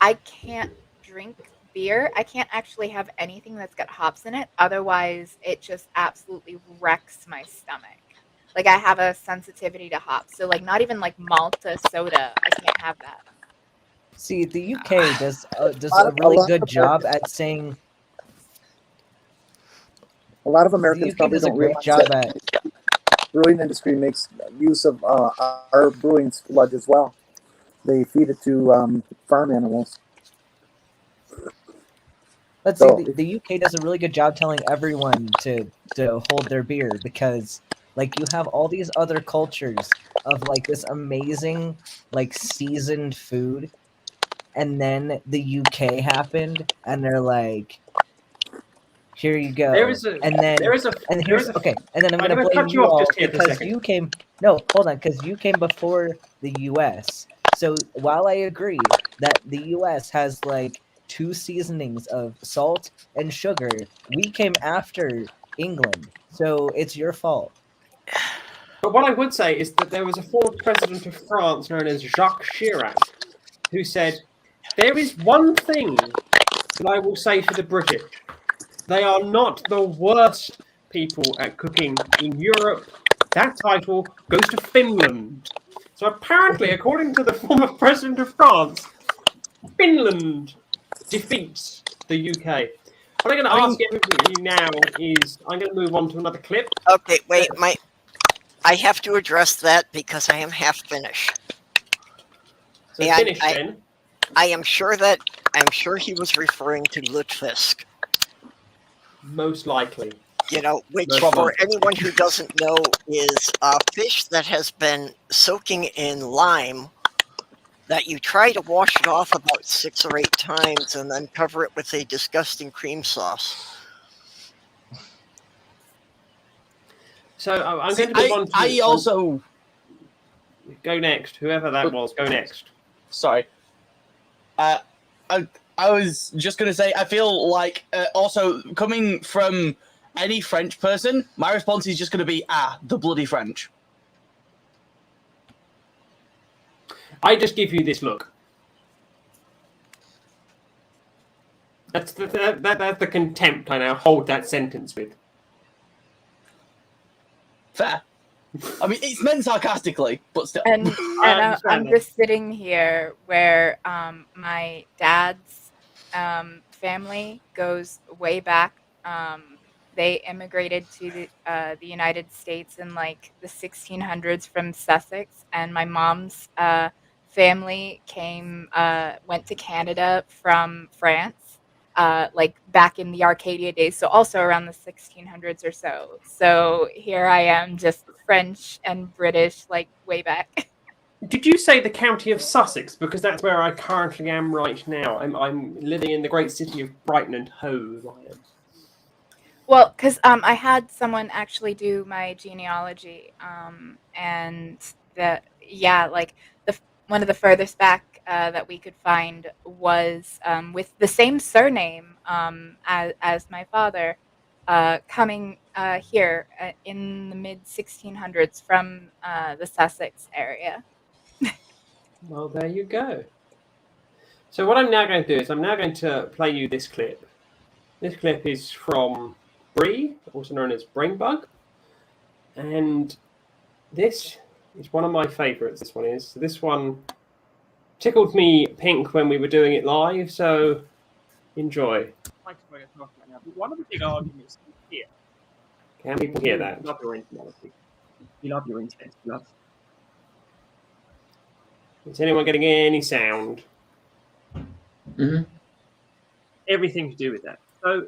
I can't drink beer. I can't actually have anything that's got hops in it. Otherwise, it just absolutely wrecks my stomach. Like, I have a sensitivity to hops. So, like, not even like Malta soda, I can't have that.
See, the UK does a really good job at saying.
A lot of
The
Americans
UK
probably
does a
don't
great
realize
job
that
at.
the brewing industry makes use of our brewing sludge as well. They feed it to farm animals.
Let's
So-
see, the UK does a really good job telling everyone to hold their beer because, like, you have all these other cultures of, like, this amazing, like, seasoned food, and then the UK happened, and they're like, here you go.
There is a-
and then,
there is a-
and
there
here's,
is a-
okay, and then I'm
I'm
going to
gonna
blame
cut you
you
off
all
just here for a
because
second.
you came, no, hold on, because you came before the US. So while I agree that the US has, like, 2 seasonings of salt and sugar, we came after England, so it's your fault.
But what I would say is that there was a former president of France known as Jacques Chirac who said, there is one thing that I will say for the British. They are not the worst people at cooking in Europe. That title goes to Finland. So apparently, according to the former president of France, Finland defeats the UK. What I'm going to ask everybody now is, I'm going to move on to another clip.
Okay, wait, I have to address that because I am half Finnish.
So
And
finish then.
I'm sure he was referring to lutefisk.
Most likely.
You know, which
Most
for
likely.
anyone who doesn't know is a fish that has been soaking in lime that you try to wash it off about 6 or 8 times and then cover it with a disgusting cream sauce.
So I'm going to move on to...
I also...
Go next. Whoever that was, go next.
Sorry. I was just going to say, I feel like also coming from any French person, my response is just going to be, the bloody French.
I just give you this look. That's the contempt I now hold that sentence with.
Fair. I mean, it's meant sarcastically, but still.
And
understand
I'm
that.
just sitting here where my dad's family goes way back. They immigrated to the United States in like the 1600s from Sussex, and my mom's family went to Canada from France, like back in the Arcadia days, so also around the 1600s or so. So here I am, just French and British, like way back.
Did you say the county of Sussex? Because that's where I currently am right now. I'm living in the great city of Brighton and Hove. I am.
Well, because I had someone actually do my genealogy, and like one of the furthest back that we could find was with the same surname as my father, coming here in the mid 1600s from the Sussex area.
Well, there you go. So what I'm now going to do is I'm now going to play you this clip. This clip is from Bree, also known as Brainbug. And this is one of my favourites, this one is. This one tickled me pink when we were doing it live, so enjoy.
One of the big arguments here.
Can people hear that?
You love your intimacy. You love your intent. You love.
Is anyone getting any sound?
Mm-hmm.
Everything to do with that. So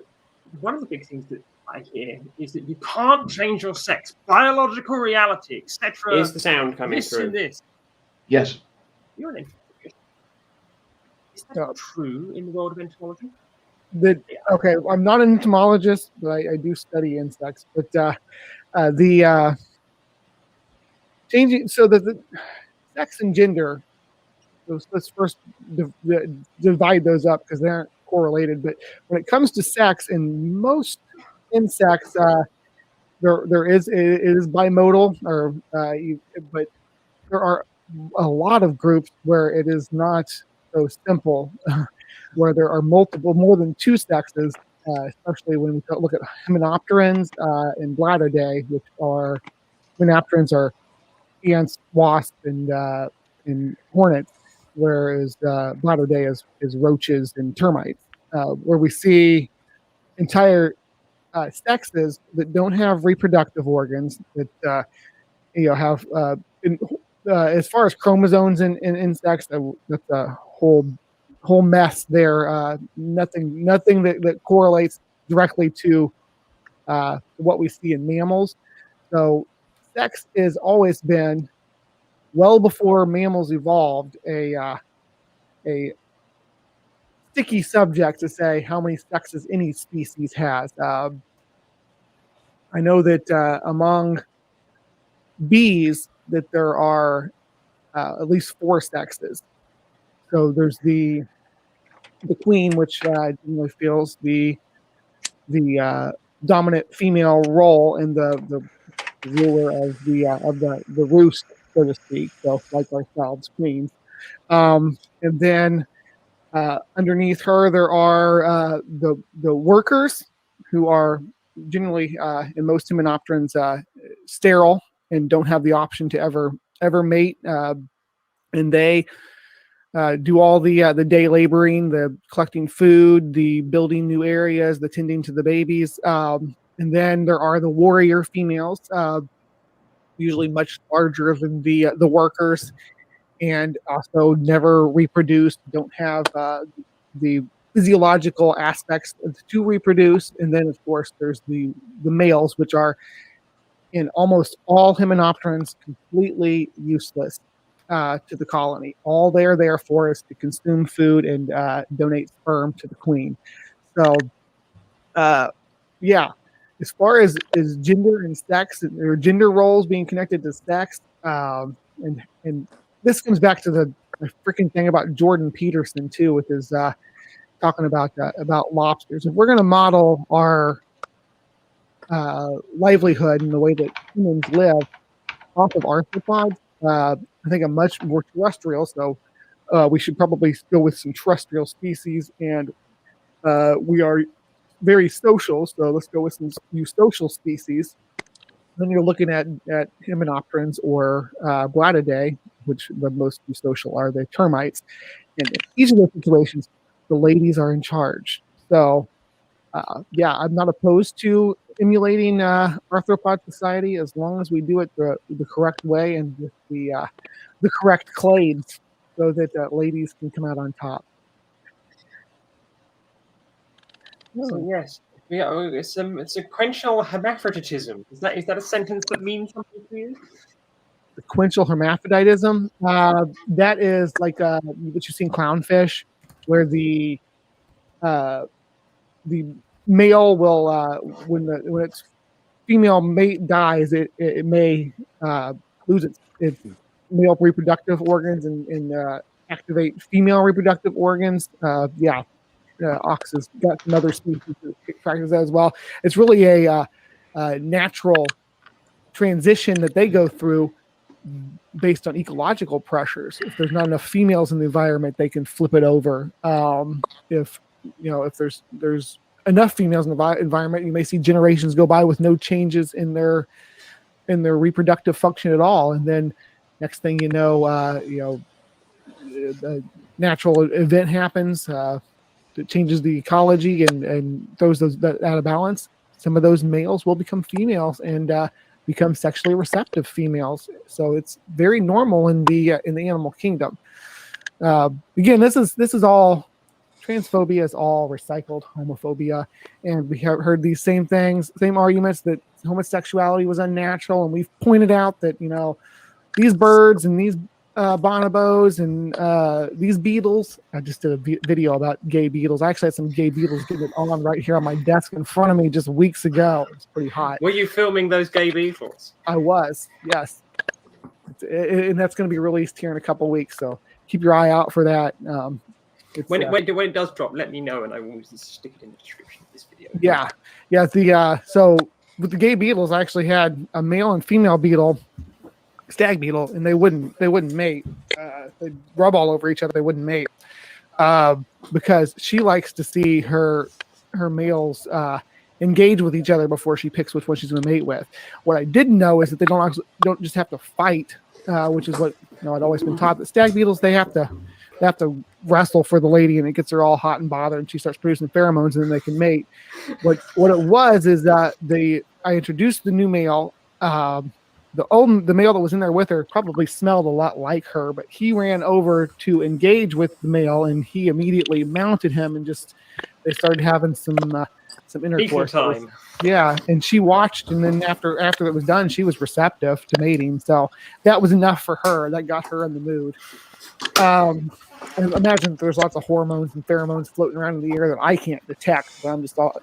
one of the big things that I hear is that you can't change your sex, biological reality, etc.
Is the sound coming
this
through?
And this.
Yes.
You're an entomologist. Is that true in the world of entomology?
Okay, I'm not an entomologist, but I do study insects. But the changing, so the sex and gender, let's first divide those up because they aren't correlated. But when it comes to sex, in most insects, it is bimodal, but there are a lot of groups where it is not so simple, where there are more than two sexes, especially when we look at hymenopterans and bladderdae, which are hymenopterans are ants, wasps, and hornets, whereas bladderdae is roaches and termites, where we see entire sexes that don't have reproductive organs that have as far as chromosomes in insects, that's a whole mess there. Nothing that correlates directly to what we see in mammals. So sex has always been, well before mammals evolved, a sticky subject to say how many sexes any species has. I know that among bees that there are at least 4 sexes. So there's the queen, which generally fills the dominant female role in the ruler of the roost, so to speak. So like ourselves, queens. And then underneath her, there are the workers, who are generally in most hymenopterans sterile and don't have the option to ever mate, and they do all the day laboring, the collecting food, the building new areas, the tending to the babies, and then there are the warrior females, usually much larger than the workers, and also never reproduce, don't have the physiological aspects to reproduce. And then of course there's the males, which are in almost all hymenopterans completely useless to the colony. All they're there for is to consume food and donate sperm to the queen. So yeah, as far as gender and sex, or gender roles being connected to sex, and this comes back to the freaking thing about Jordan Peterson too, with his talking about lobsters. If we're going to model our livelihood and the way that humans live off of arthropods, I think I'm much more terrestrial. So we should probably go with some terrestrial species, and we are very social. So let's go with some eusocial species. Then you're looking at hymenopterans or bladderdae, which the most eusocial are the termites. And in each of those situations, the ladies are in charge. So yeah, I'm not opposed to emulating arthropod society as long as we do it the correct way and with the correct clades, so that ladies can come out on top.
So yes, it's sequential hermaphroditism. Is that a sentence that means something to you?
Sequential hermaphroditism. That is like what you see in clownfish, where the male will when its female mate dies, it may lose its male reproductive organs and activate female reproductive organs. Ox has got some other species that practice that as well. It's really a natural transition that they go through based on ecological pressures. If there's not enough females in the environment, they can flip it over. If there's enough females in the environment, you may see generations go by with no changes in their reproductive function at all, and then next thing you know, a natural event happens that changes the ecology and throws that out of balance. Some of those males will become females and become sexually receptive females. So it's very normal in the animal kingdom. Again, this is all transphobia is all recycled homophobia, and we have heard these same things, same arguments that homosexuality was unnatural, and we've pointed out that these birds and these bonobos and these beetles. I just did a video about gay beetles. I actually had some gay beetles getting it on right here on my desk in front of me just weeks ago. It's pretty hot.
Were you filming those gay beetles?
I was, yes. And that's going to be released here in a couple weeks, so keep your eye out for that.
When it does drop, let me know, and I will stick it in the description of this video.
Yeah. So with the gay beetles, I actually had a male and female beetle, stag beetle, and they wouldn't mate. They'd rub all over each other. They wouldn't mate because she likes to see her males engage with each other before she picks which one she's going to mate with. What I didn't know is that they don't just have to fight, which is what I'd always been taught. That stag beetles, they have to wrestle for the lady, and it gets her all hot and bothered, and she starts producing pheromones, and then they can mate. What it was is that I introduced the new male. The male that was in there with her probably smelled a lot like her, but he ran over to engage with the male, and he immediately mounted him, and they started having some intercourse.
Time.
Yeah, and she watched, and then after it was done, she was receptive to mating. So that was enough for her. That got her in the mood. And imagine there's lots of hormones and pheromones floating around in the air that I can't detect. But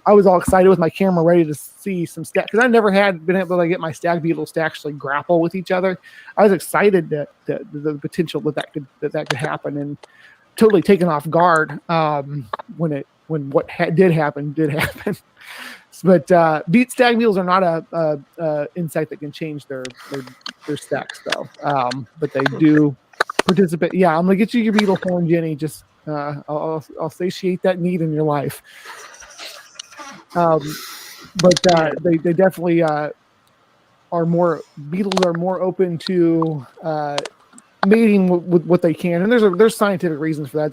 I was all excited with my camera, ready to see some stag, because I never had been able to get my stag beetles to actually grapple with each other. I was excited that the potential that could happen, and totally taken off guard when what did happen. But stag beetles are not a insect that can change their sex, though. But they do participate. Yeah, I'm gonna get you your beetle horn, Jenny. Just I'll satiate that need in your life. But they definitely beetles are more open to mating with what they can, and there's scientific reasons for that.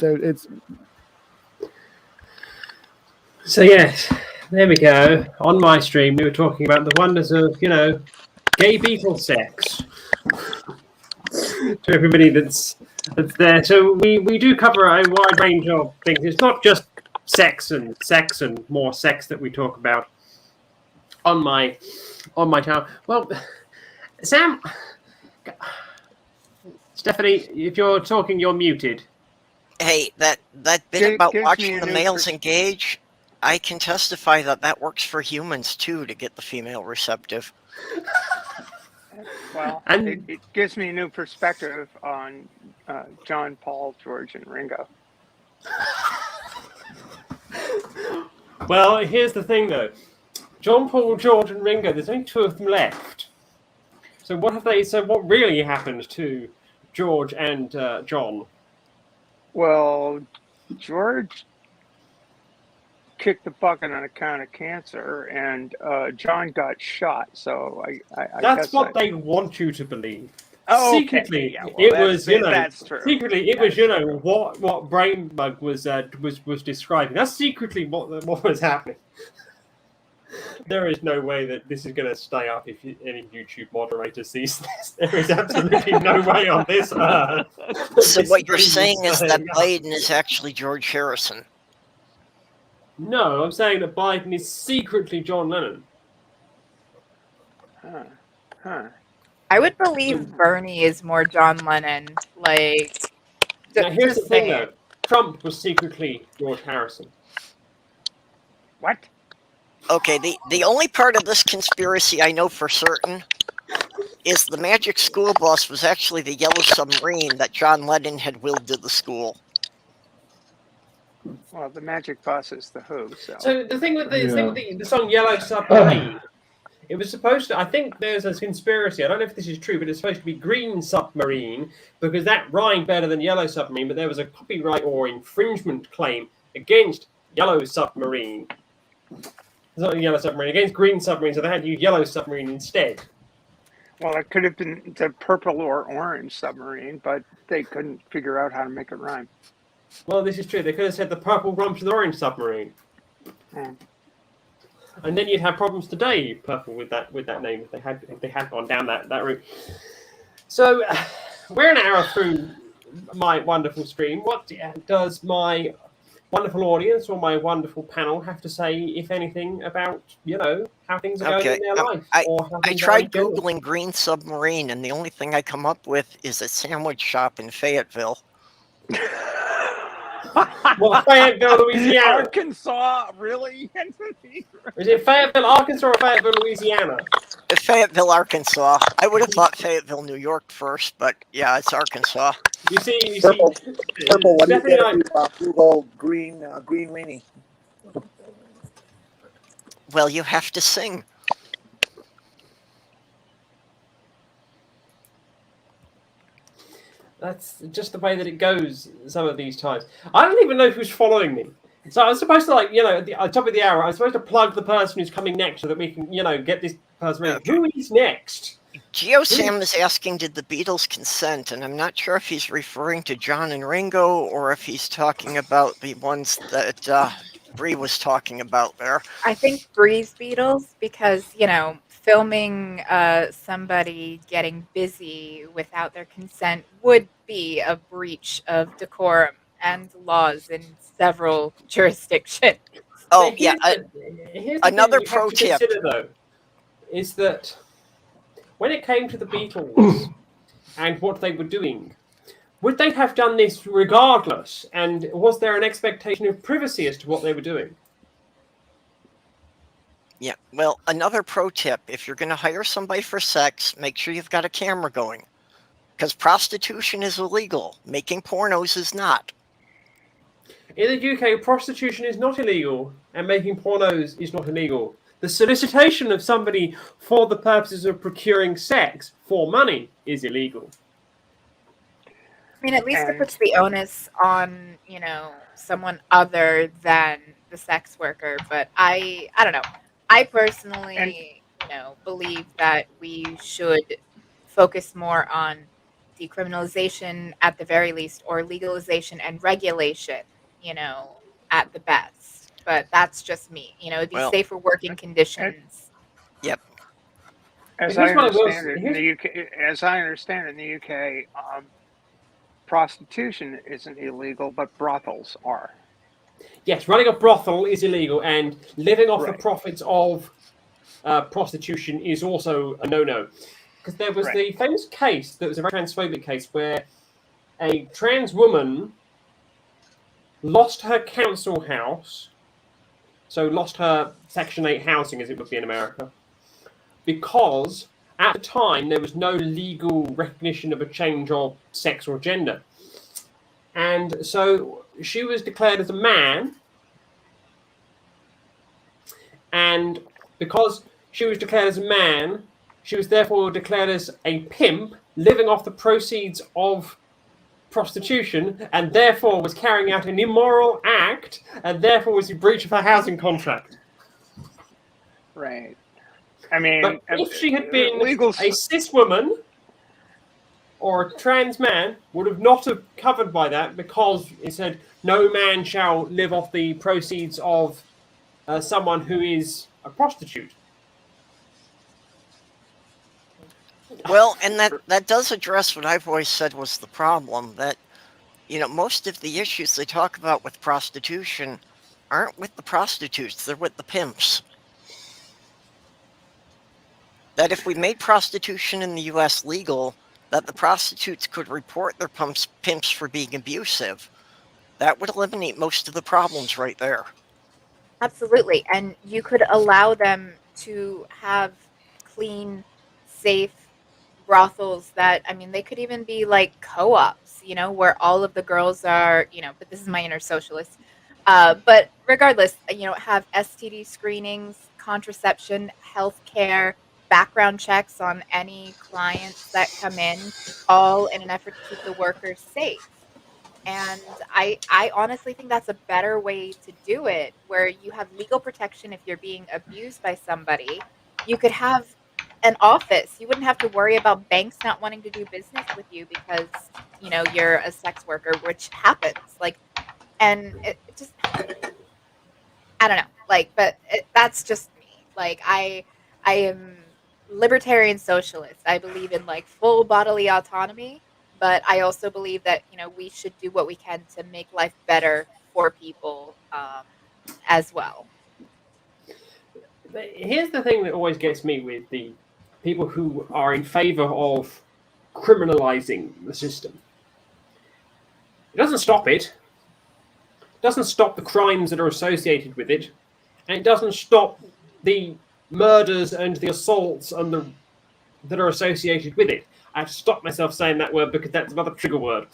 So yes, there we go. On my stream, we were talking about the wonders of gay beetle sex. To everybody that's there. So we do cover a wide range of things. It's not just sex and more sex that we talk about on my channel. Well, Sam, Stephanie, if you're talking, you're muted.
Hey, that bit about watching the males engage, I can testify that works for humans too, to get the female receptive.
Well, it gives me a new perspective on John, Paul, George, and Ringo.
Well, here's the thing, though. John, Paul, George, and Ringo, there's only 2 of them left. So what really happened to George and John?
Well, George kicked the bucket on account of cancer, and John got shot. So
that's what they want you to believe.
Oh,
secretly,
okay.
It was
that's true.
Secretly, it was what Brain Bug was describing. That's secretly what was happening. There is no way that this is going to stay up if any YouTube moderator sees this. There is absolutely no way on this earth.
So what you're saying is that Biden is actually George Harrison.
No, I'm saying that Biden is secretly John Lennon.
I would believe Bernie is more John Lennon.
Now, here's the thing, though. Trump was secretly George Harrison.
What?
Okay, the only part of this conspiracy I know for certain is the Magic School Bus was actually the yellow submarine that John Lennon had willed to the school.
Well, the Magic Bus is the Who.
So the thing with the song "Yellow Submarine," it was supposed to. I think there's a conspiracy. I don't know if this is true, but it's supposed to be "Green Submarine" because that rhymed better than "Yellow Submarine." But there was a copyright or infringement claim against "Yellow Submarine." It's not "Yellow Submarine" against "Green Submarine," so they had to use "Yellow Submarine" instead.
Well, it could have been the purple or orange submarine, but they couldn't figure out how to make it rhyme.
Well, this is true. They could have said the purple rump to the orange submarine.
Mm.
And then you'd have problems today, purple, with that name if they had gone down that route. So we're an hour through my wonderful stream. What does my wonderful audience or my wonderful panel have to say, if anything, about how things are going in their life?
I tried Googling green submarine, and the only thing I come up with is a sandwich shop in Fayetteville.
Well, Fayetteville, Louisiana.
Arkansas, really?
Is it Fayetteville, Arkansas, or Fayetteville, Louisiana?
Fayetteville, Arkansas. I would have thought Fayetteville, New York first, but yeah, it's Arkansas.
You see,
Purple, what do you get if you Google green weenie?
Well, you have to sing.
That's just the way that it goes some of these times. I don't even know who's following me. So I was supposed to, at the top of the hour, I was supposed to plug the person who's coming next so that we can, get this person ready. Okay. Who is next?
GeoSam is asking, did the Beatles consent? And I'm not sure if he's referring to John and Ringo or if he's talking about the ones that Bree was talking about there.
I think Bree's Beatles because, filming somebody getting busy without their consent would be a breach of decorum and laws in several jurisdictions.
Oh, yeah. Another pro tip.
Consider, though, is that when it came to the Beatles and what they were doing, would they have done this regardless? And was there an expectation of privacy as to what they were doing?
Yeah, well, another pro tip, if you're going to hire somebody for sex, make sure you've got a camera going. Because prostitution is illegal. Making pornos is not.
In the UK, prostitution is not illegal, and making pornos is not illegal. The solicitation of somebody for the purposes of procuring sex for money is illegal.
I mean, at least it puts the onus on, someone other than the sex worker. But I don't know. I personally, believe that we should focus more on decriminalization at the very least, or legalization and regulation, at the best. But that's just me. It'd be safer working conditions.
Yep.
As I understand it in the UK, prostitution isn't illegal, but brothels are.
Yes, running a brothel is illegal, and living off the profits of prostitution is also a no-no. Because there was the famous case that was a very transphobic case where a trans woman lost her council house, so lost her Section 8 housing, as it would be in America, because at the time there was no legal recognition of a change of sex or gender. And so she was declared as a man, and because she was declared as a man, she was therefore declared as a pimp, living off the proceeds of prostitution, and therefore was carrying out an immoral act, and therefore was in breach of her housing contract.
Right. I mean,
but if she had been a cis woman or a trans man, would have not have covered by that, because it said no man shall live off the proceeds of someone who is a prostitute.
Well, and that does address what I've always said was the problem, that, most of the issues they talk about with prostitution aren't with the prostitutes, they're with the pimps. That if we made prostitution in the U.S. legal, that the prostitutes could report their pimps for being abusive. That would eliminate most of the problems right there.
Absolutely. And you could allow them to have clean, safe brothels that, I mean, they could even be like co-ops, you know, where all of the girls are, you know, but this is my inner socialist. But regardless, you know, have STD screenings, contraception, healthcare, background checks on any clients that come in, all in an effort to keep the workers safe. And I honestly think that's a better way to do it, where you have legal protection if you're being abused by somebody. You could have an office. You wouldn't have to worry about banks not wanting to do business with you because, you know, you're a sex worker, which happens. Like, and it just, I don't know. Like, but that's just me. Like, I am libertarian socialist. I believe in like full bodily autonomy, but I also believe that, you know, we should do what we can to make life better for people as well.
Here's the thing that always gets me with the people who are in favor of criminalizing the system. It doesn't stop it. It doesn't stop the crimes that are associated with it. And it doesn't stop the murders and the assaults and that are associated with it. I have to stop myself saying that word because that's another trigger word.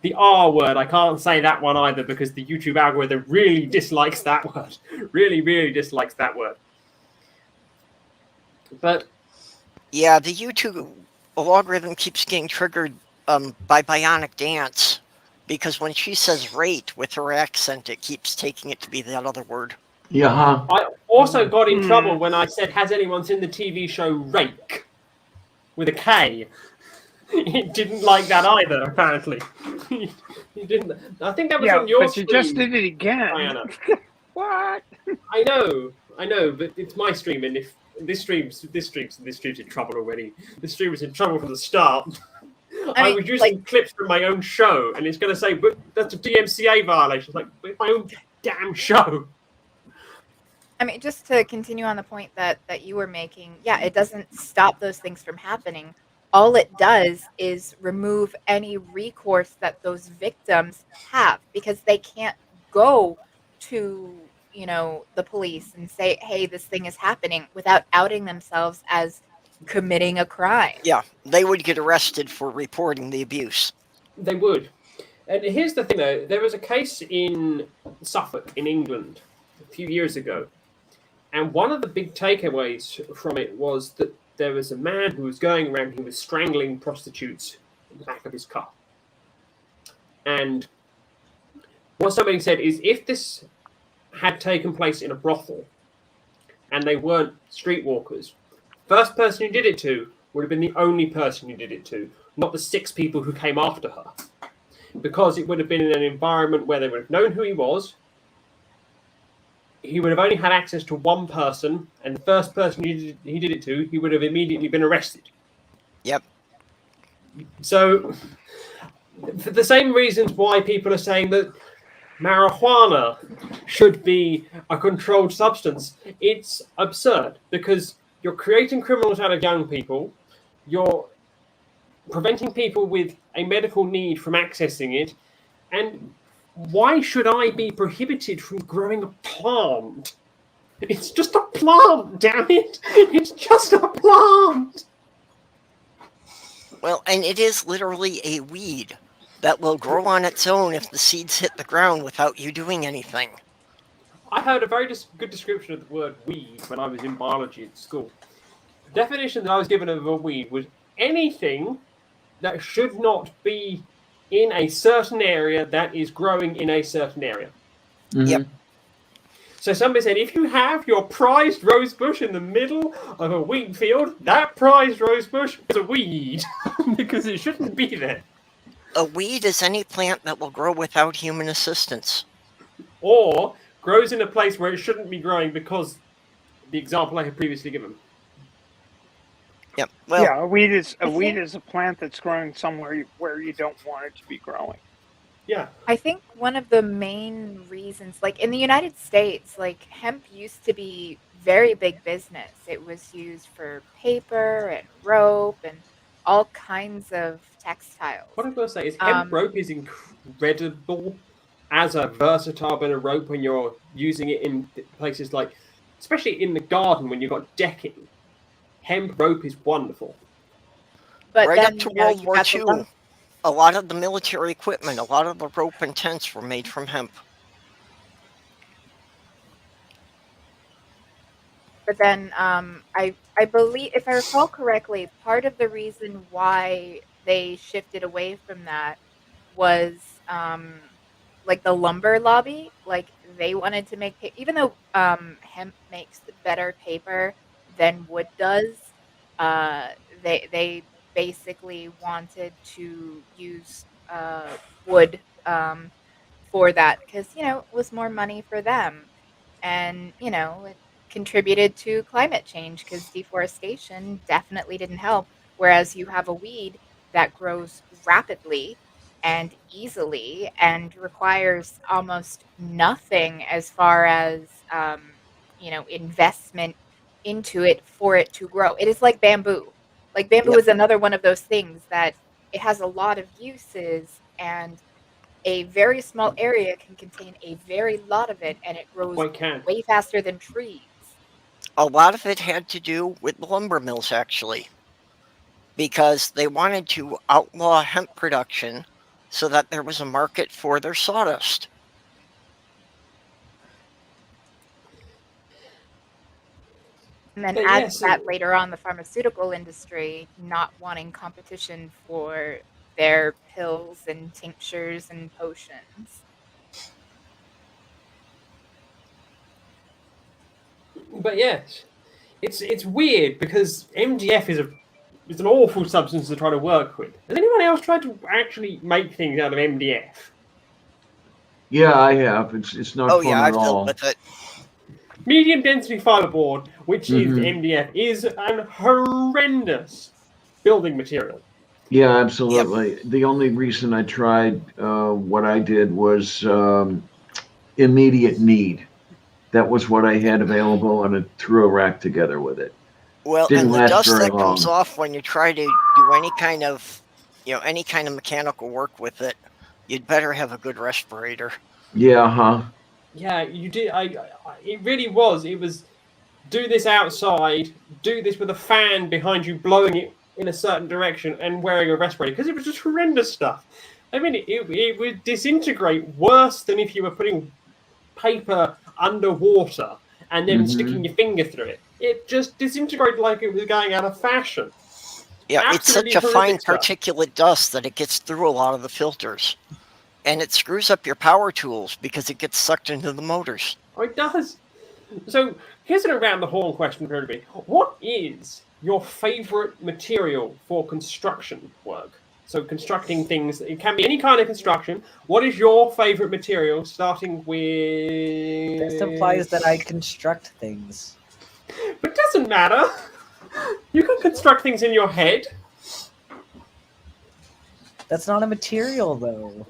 The R word, I can't say that one either because the YouTube algorithm really dislikes that word. Really, really dislikes that word. But
yeah, the YouTube algorithm keeps getting triggered by Bionic Dance because when she says rate with her accent, it keeps taking it to be that other word.
Yeah.
I also got in trouble when I said, has anyone seen the TV show Rake? With a K. It didn't like that either, apparently. He didn't. I think that was on your
but
stream.
you just did it again.
Diana.
What?
I know, but it's my stream, and if this stream's in trouble already. This stream was in trouble from the start. I was using clips from my own show, and it's going to say, but that's a DMCA violation. It's like, it's my own damn show.
I mean, just to continue on the point that you were making, yeah, it doesn't stop those things from happening. All it does is remove any recourse that those victims have because they can't go to, you know, the police and say, hey, this thing is happening without outing themselves as committing a crime.
Yeah, they would get arrested for reporting the abuse.
They would. And here's the thing, though. There was a case in Suffolk, in England, a few years ago. And one of the big takeaways from it was that there was a man who was going around, he was strangling prostitutes in the back of his car. And what somebody said is, if this had taken place in a brothel and they weren't streetwalkers, first person who did it to would have been the only person who did it to, not the 6 people who came after her. Because it would have been in an environment where they would have known who he was. He would have only had access to one person, and the first person he did it to, he would have immediately been arrested.
Yep.
So, for the same reasons why people are saying that marijuana should be a controlled substance, it's absurd because you're creating criminals out of young people, you're preventing people with a medical need from accessing it, and why should I be prohibited from growing a plant? It's just a plant, damn it! It's just a plant!
Well, and it is literally a weed that will grow on its own if the seeds hit the ground without you doing anything.
I heard a very good description of the word weed when I was in biology at school. The definition that I was given of a weed was anything that should not be in a certain area that is growing in a certain area.
Mm-hmm. Yep.
So somebody said, if you have your prized rose bush in the middle of a wheat field, that prized rose bush is a weed because it shouldn't be there.
A weed is any plant that will grow without human assistance.
Or grows in a place where it shouldn't be growing because the example I had previously given.
Yep. Well,
yeah, a weed is a plant that's growing somewhere where you don't want it to be growing.
Yeah.
I think one of the main reasons, like in the United States, like hemp used to be very big business. It was used for paper and rope and all kinds of textiles.
What I'm going to say is hemp rope is incredible as a versatile bit of rope when you're using it in places like, especially in the garden when you've got decking. Hemp rope is wonderful.
But
right
then,
up to
you know,
World
you
War
got the
II,
lump-
a lot of the military equipment, a lot of the rope and tents were made from hemp.
But then I believe, if I recall correctly, part of the reason why they shifted away from that was like the lumber lobby. Like they wanted to make even though hemp makes better paper than wood does, uh, they basically wanted to use wood for that because you know it was more money for them, and you know it contributed to climate change because deforestation definitely didn't help. Whereas you have a weed that grows rapidly and easily and requires almost nothing as far as you know investment into it for it to grow. It is like bamboo. Like bamboo
Yep.
is another one of those things that it has a lot of uses and a very small area can contain a very lot of it and it grows way faster than trees.
A lot of it had to do with the lumber mills, actually, because they wanted to outlaw hemp production so that there was a market for their sawdust.
And then
But
add
yes,
to that later on the pharmaceutical industry not wanting competition for their pills and tinctures and potions.
But yes, it's weird because MDF is an awful substance to try to work with. Has anyone else tried to actually make things out of MDF?
Yeah, I have. It's not
Oh
fun
yeah,
at
I've dealt
all.
with it.
Medium density fiberboard, which is
Mhm.
MDF, is an horrendous building material.
Yeah, absolutely. The only reason I tried what I did was immediate need. That was what I had available, and I threw a rack together with it.
Well,
Didn't
and the
last
dust
very
that comes
long.
off when you try to do any kind of, any kind of mechanical work with it, you'd better have a good respirator.
Yeah, huh?
Yeah, you did. It really was. It was do this outside, do this with a fan behind you blowing it in a certain direction, and wearing a respirator because it was just horrendous stuff. I mean, it would disintegrate worse than if you were putting paper underwater and then sticking your finger through it. It just disintegrated like it was going out of fashion.
Yeah,
Absolutely
it's such a fine
horrific stuff.
particulate dust that it gets through a lot of the filters. And it screws up your power tools because it gets sucked into the motors.
Oh, it does. So here's an around the horn question for everybody. What is your favorite material for construction work? So constructing things, it can be any kind of construction. What is your favorite material, starting with...
This implies that I construct things.
But it doesn't matter. You can construct things in your head.
That's not a material, though.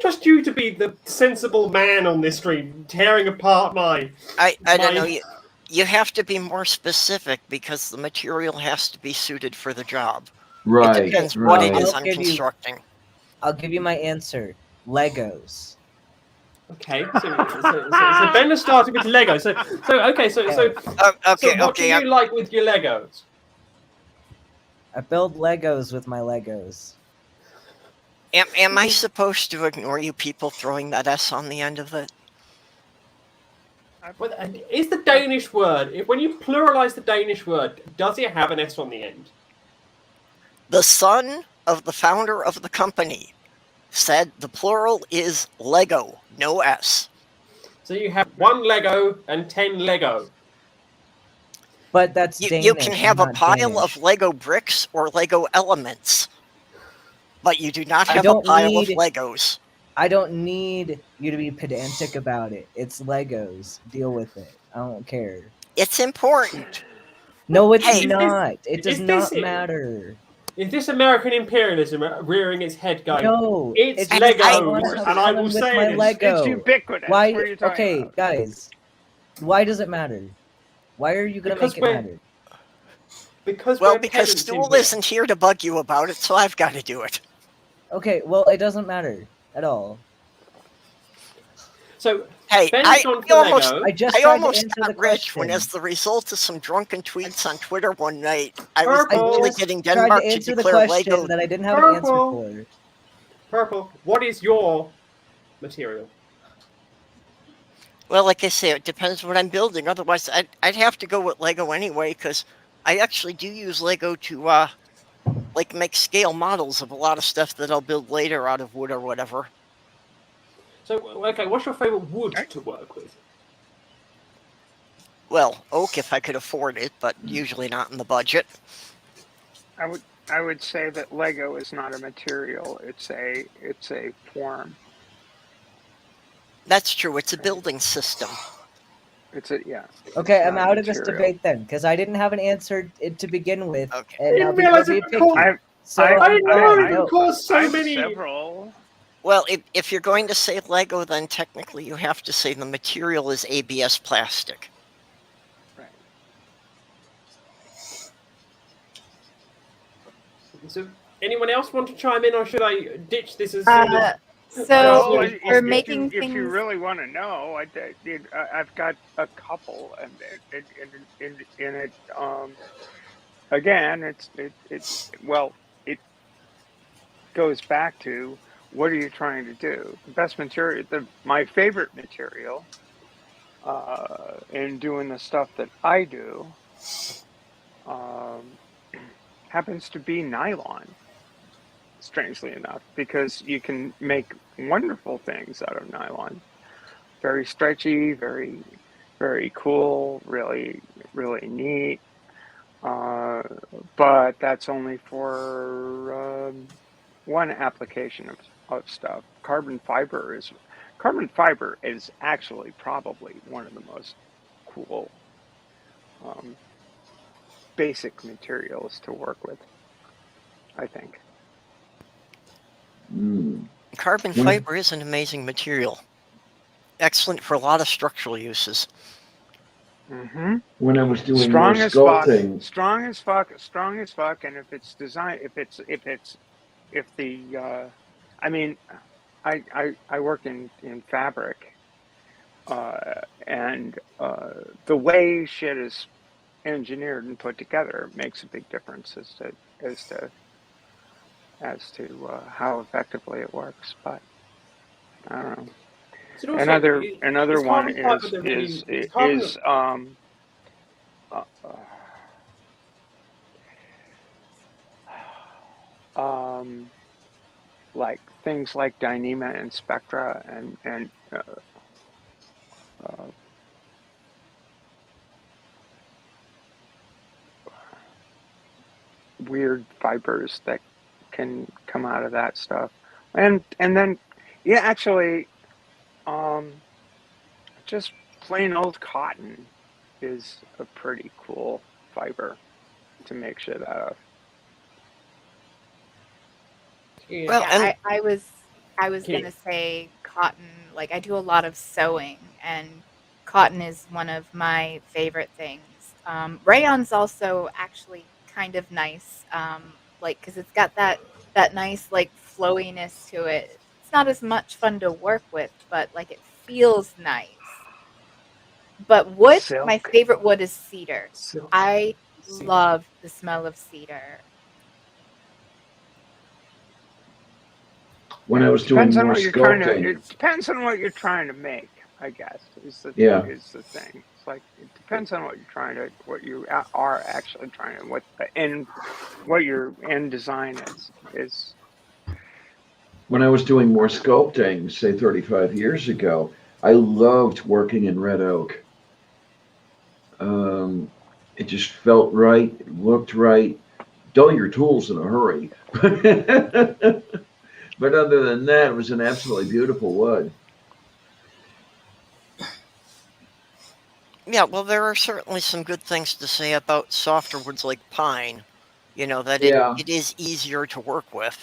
Just you to be the sensible man on this stream, tearing apart my...
I don't know. You have to be more specific because the material has to be suited for the job.
Right.
It depends what it is
I'll
I'm
give you-
constructing.
I'll give you my answer. Legos.
Okay, so Ben has started with Lego. So what do you like with your Legos?
I build Legos with my Legos.
Am I supposed to ignore you people throwing that S on the end of it?
Is the Danish word, when you pluralize the Danish word, does it have an S on the end?
The son of the founder of the company said the plural is Lego, no S.
So you have 1 Lego and 10 Lego.
But that's
you
Danish,
can have a
not
pile
Danish.
of Lego bricks or Lego elements, but you do not
I
have a
don't
pile
need-
of Legos.
I don't need you to be pedantic about it. It's Legos. Deal with it. I don't care.
It's important.
No, it's
Hey,
not. It does
is
not
this-
matter.
Is this American imperialism rearing its head going,
No,
it's
just
Legos,
wanna have
and I
fun
will
with
say
my
it is.
Lego.
It's ubiquitous.
Why?
What are you talking
Okay,
about?
guys. Why does it matter? Why are you gonna
Because
make it matter?
Because
Well,
we're
because
pedants in
Stool
here.
isn't here to bug you about it, so I've got to do it.
Okay, well, it doesn't matter at all.
So
Hey,
Ben's
I
gone for
almost,
Lego.
I just
I
tried to
almost
answer
got
the
rich when,
question.
as the result of some drunken tweets on Twitter one night, I was
Purple.
literally
just
getting
tried
Denmark
to
to
answer the
declare
question
Lego.
that I didn't have an answer
Purple.
for.
Purple. What is your material?
Well, like I say, it depends what I'm building. Otherwise, I'd have to go with Lego anyway, because I actually do use Lego to like make scale models of a lot of stuff that I'll build later out of wood or whatever.
So, okay, what's your favorite wood to work with?
Well, oak if I could afford it, but usually not in the budget.
I would say that Lego is not a material; it's a form.
That's true. It's a building system.
Yeah.
Okay,
it's
I'm
not a
out of this
material.
debate then, because I didn't have an answer to begin with,
Okay.
and now
didn't
people are
realize
being
it
picky.
caused-
So
I didn't know it
no.
could cause so
I have
many.
several.
Well, if you're going to say Lego, then technically you have to say the material is ABS plastic.
Right.
So, anyone else want to chime in, or should I ditch this as soon as?
So
Well,
we're making
if you
things.
really want to know, I've got a couple, and in it, again, it goes back to what are you trying to do? The best material, my favorite material, in doing the stuff that I do, happens to be nylon. Strangely enough, because you can make wonderful things out of nylon. Very stretchy, very, very cool, really, really neat. But that's only for one application of stuff. Carbon fiber is actually probably one of the most cool basic materials to work with, I think.
Carbon fiber is an amazing material. Excellent for a lot of structural uses.
Mm-hmm.
When I was doing
strong
more
as
sculpting,
fuck, strong as fuck, and if it's designed, I mean, I work in fabric, and the way shit is engineered and put together makes a big difference as to how effectively it works. But I don't know.
So also,
Another one like things like Dyneema and Spectra and weird fibers that can come out of that stuff, and then actually, just plain old cotton is a pretty cool fiber to make shit out of.
Well,
Yeah, I was gonna say cotton. Like I do a lot of sewing, and cotton is one of my favorite things. Rayon's also actually kind of nice, like because it's got that nice like flowiness to it. It's not as much fun to work with, but like it feels nice. But wood, my
Silk.
favorite wood is cedar.
Silk.
I love the smell of cedar.
when I was doing more
It
sculpting,
depends on what you're trying to make, I guess, is the thing. It's like it depends on what you are actually trying to, what your end design is.
when I was doing more sculpting, say 35 years ago, I loved working in red oak. It just felt right, it looked right. Dull your tools in a hurry. But other than that, it was an absolutely beautiful wood.
Yeah, well, there are certainly some good things to say about softer woods like pine. That it is easier to work with.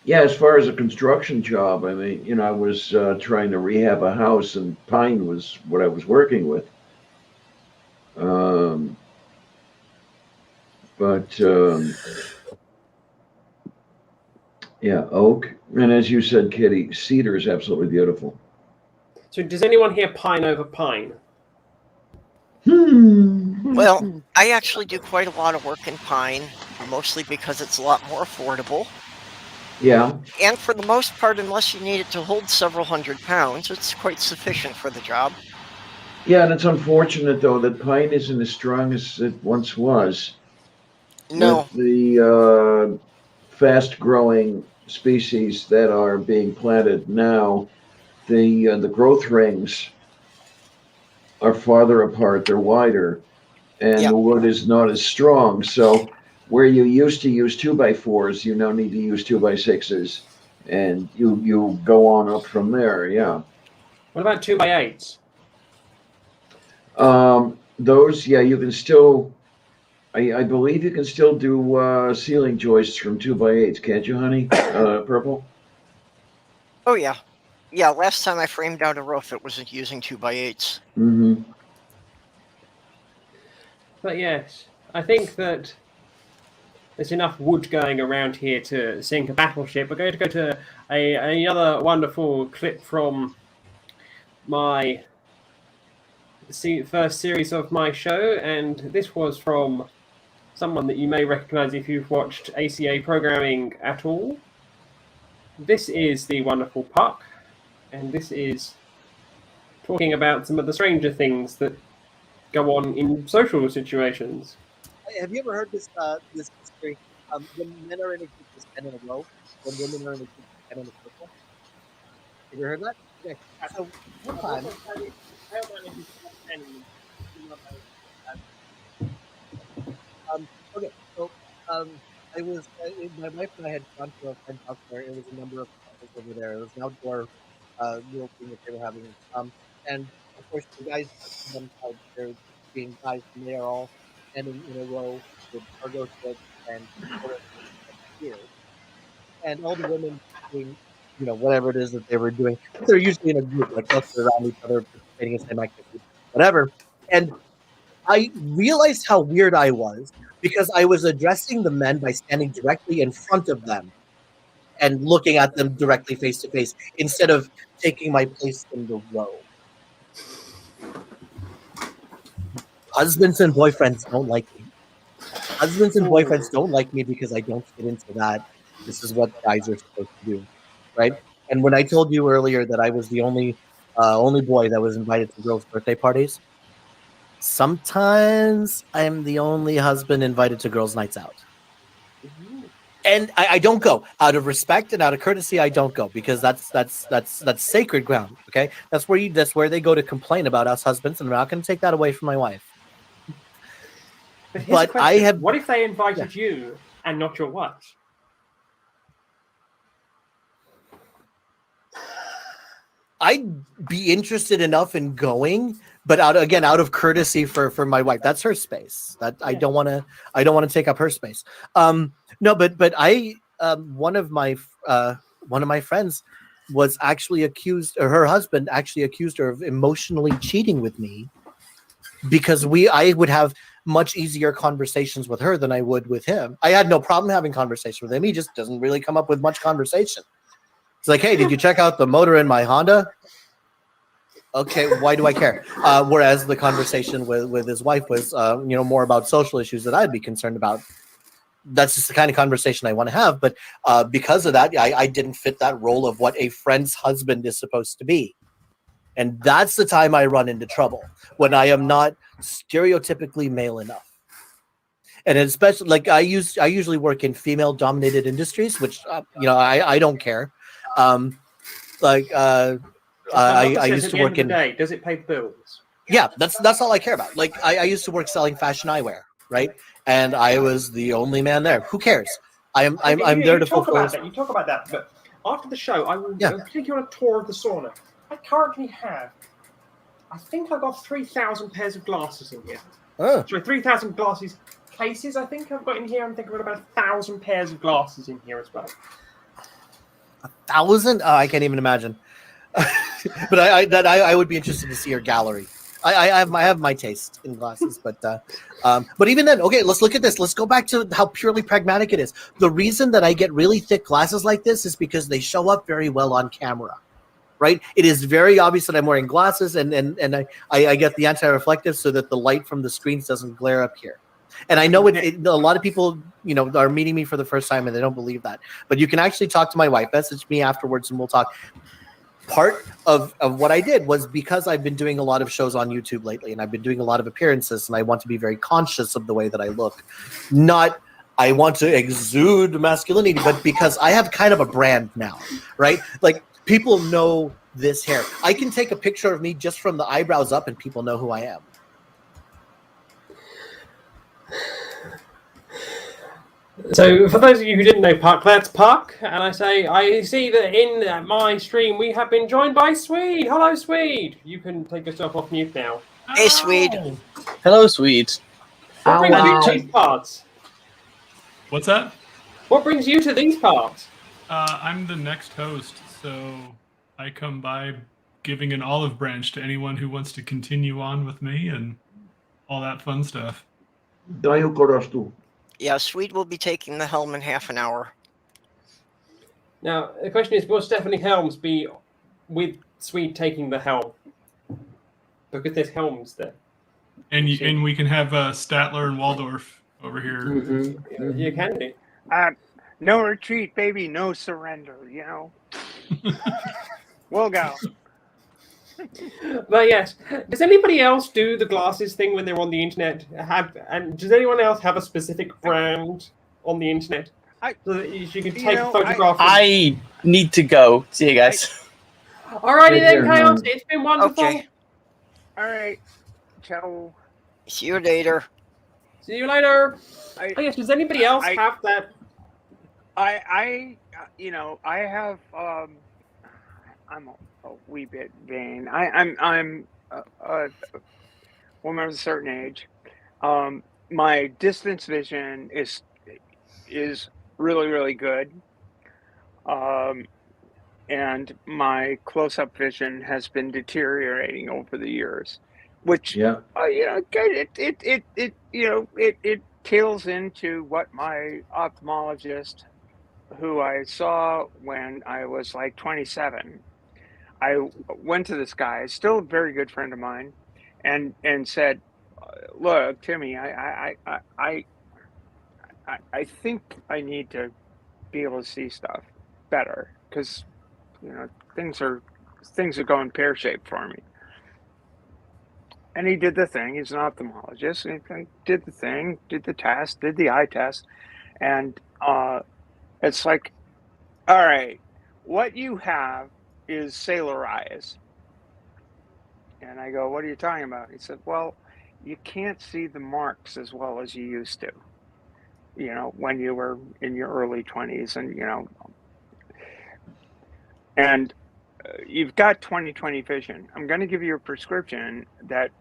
Yeah, as far as a construction job, I mean, I was trying to rehab a house, and pine was what I was working with. Yeah, oak, and as you said, Kitty, cedar is absolutely beautiful.
So does anyone here pine over pine?
Well, I actually do quite a lot of work in pine, mostly because it's a lot more affordable.
Yeah.
And for the most part, unless you need it to hold several hundred pounds, it's quite sufficient for the job.
Yeah, and it's unfortunate, though, that pine isn't as strong as it once was.
No.
With the fast-growing species that are being planted now, the growth rings are farther apart, they're wider, and the wood is not as strong. So where you used to use 2x4s, you now need to use 2x6s, and you go on up from there. Yeah.
What about 2x8s?
Those, yeah, you can still. I believe you can still do ceiling joists from 2x8s, can't you, honey? Purple.
Oh yeah, yeah. Last time I framed out a roof, it was using 2x8s.
Mm-hmm.
But yes, I think that there's enough wood going around here to sink a battleship. We're going to go to another wonderful clip from my first series of my show, and this was from someone that you may recognize if you've watched ACA programming at all. This is the wonderful Puck, and this is talking about some of the stranger things that go on in social situations.
Have you ever heard this this history? When men are in a group, it's 10 in a row. When women are in a group, it's 10 in a circle. Have you heard that? Okay. So one time. Okay. So I was my wife and I had gone to a friend's house where it was a number of couples over there. It was an outdoor meal thing that they were having. And of course the guys themselves, they're being guys, and they are all standing in a row with cargo ships and here. And all the women doing, whatever it is that they were doing. They're usually in a group, like clustered around each other, participating in the same activity, whatever. And I realized how weird I was because I was addressing the men by standing directly in front of them and looking at them directly face to face instead of taking my place in the row. Husbands and boyfriends don't like me. Husbands and boyfriends don't like me because I don't fit into that. This is what guys are supposed to do, right? And when I told you earlier that I was the only boy that was invited to girls' birthday parties, sometimes I'm the only husband invited to girls' nights out. And I don't go out of respect and out of courtesy. I don't go because that's sacred ground. Okay, that's where they go to complain about us husbands, and I'm not going to take that away from my wife.
But I have. What if they invited you and not your wife?
I'd be interested enough in going, but out of courtesy for my wife. That's her space. I don't want to take up her space. No, but I one of my friends was actually accused, or her husband actually accused her of emotionally cheating with me because I would have much easier conversations with her than I would with him. I had no problem having conversation with him. He just doesn't really come up with much conversation. It's like, hey, did you check out the motor in my Honda? Okay, why do I care? Whereas the conversation with his wife was, more about social issues that I'd be concerned about. That's just the kind of conversation I want to have. But because of that, I didn't fit that role of what a friend's husband is supposed to be. And that's the time I run into trouble, when I am not stereotypically male enough. And especially, like, I usually work in female-dominated industries, which, I don't care. I used to work in.
Does it pay the bills?
Yeah, that's all I care about. Like, I used to work selling fashion eyewear, right? And I was the only man there. Who cares? I'm there to fulfill.
You talk about that, but after the show, I will take you on a tour of the sauna. I currently have, I think I've got 3,000 pairs of glasses in here.
Oh.
Sorry, 3,000 glasses cases. I think I've got in here. I'm thinking about 1,000 pairs of glasses in here as well.
1,000? Oh, I can't even imagine. But I would be interested to see your gallery. I have my taste in glasses, but even then, okay, let's look at this. Let's go back to how purely pragmatic it is. The reason that I get really thick glasses like this is because they show up very well on camera, right? It is very obvious that I'm wearing glasses, and I get the anti-reflective so that the light from the screens doesn't glare up here. And I know a lot of people, are meeting me for the first time and they don't believe that. But you can actually talk to my wife, message me afterwards, and we'll talk. Part of what I did was because I've been doing a lot of shows on YouTube lately, and I've been doing a lot of appearances, and I want to be very conscious of the way that I look. Not I want to exude masculinity, but because I have kind of a brand now, right? Like, people know this hair. I can take a picture of me just from the eyebrows up and people know who I am.
So, for those of you who didn't know Puck, that's Puck, and I see that in my stream we have been joined by Swede. Hello, Swede. You can take yourself off mute now.
Hey, Swede.
Hello, Swede.
What brings you to these parts?
What's that?
What brings you to these parts?
I'm the next host, so I come by giving an olive branch to anyone who wants to continue on with me and all that fun stuff.
Yeah, Swede will be taking the helm in half an hour.
Now, the question is, will Stephanie Helms be with Swede taking the helm? Because there's helms there.
And we can have Statler and Waldorf over here.
Mm-hmm. You can do.
No retreat, baby, no surrender, We'll go.
But yes, does anybody else do the glasses thing when they're on the internet? And does anyone else have a specific brand on the internet so that you can take a photograph?
I need to go. See you guys.
Alrighty then, Chaos. It's been wonderful.
Okay.
All right. Ciao.
See you later.
See you later. Yes, does anybody else have that?
I have. I'm a wee bit vain. I'm a woman of a certain age. My distance vision is really, really good. And my close-up vision has been deteriorating over the years, which it tails into what my ophthalmologist, who I saw when I was like 27. I went to this guy, still a very good friend of mine, and said, "Look, Timmy, I think I need to be able to see stuff better because things are going pear-shaped for me." And he did the thing. He's an ophthalmologist. And he did the thing, did the test, did the eye test, and it's like, all right, what you have is sailor eyes. And I go, what are you talking about? He said, well, you can't see the marks as well as you used to, when you were in your early 20s and you've got 20/20 vision. I'm going to give you a prescription that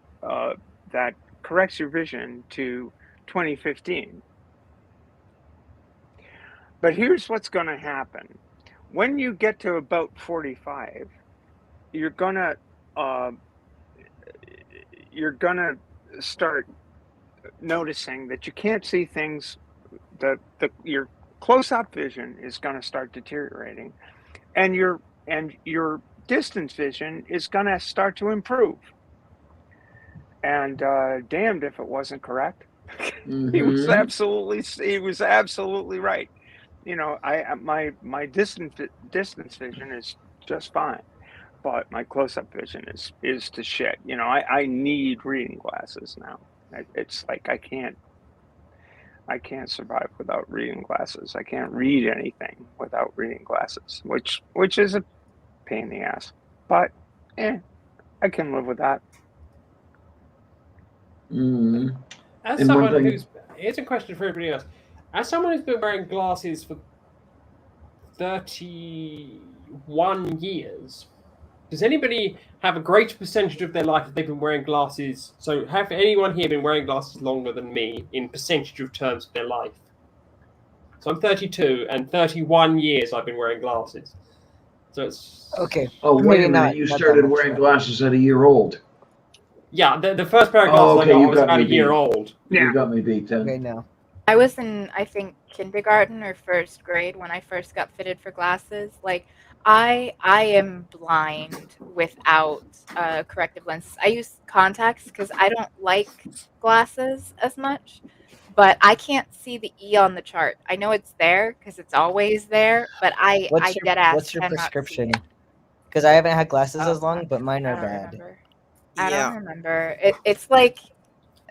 corrects your vision to 20/15. But here's what's going to happen. When you get to about 45, you're gonna start noticing that you can't see things. Your close-up vision is going to start deteriorating, and your distance vision is going to start to improve. And damned if it wasn't correct.
Mm-hmm.
He was absolutely right. My distance vision is just fine, but my close-up vision is to shit. I need reading glasses now. It's like I can't survive without reading glasses. I can't read anything without reading glasses, which is a pain in the ass. But I can live with that.
Mm-hmm.
As
And
someone
one thing-
who's, here's a question for everybody else. As someone who's been wearing glasses for 31 years, does anybody have a greater percentage of their life that they've been wearing glasses? So have anyone here been wearing glasses longer than me in percentage of terms of their life? So I'm 32, and 31 years I've been wearing glasses. So it's...
Okay.
Oh, wait a minute. You started wearing glasses at a year old.
Yeah, the first pair of glasses I got was about a year old.
You got me beat then.
Okay, no.
I was in, I think, kindergarten or first grade when I first got fitted for glasses. Like, I am blind without corrective lenses. I use contacts because I don't like glasses as much, but I can't see the E on the chart. I know it's there because it's always there, but I dead ass
What's your
cannot
prescription?
see it.
Because I haven't had glasses
Oh,
as long, but mine
I
are
don't
bad.
remember. I don't remember. It's like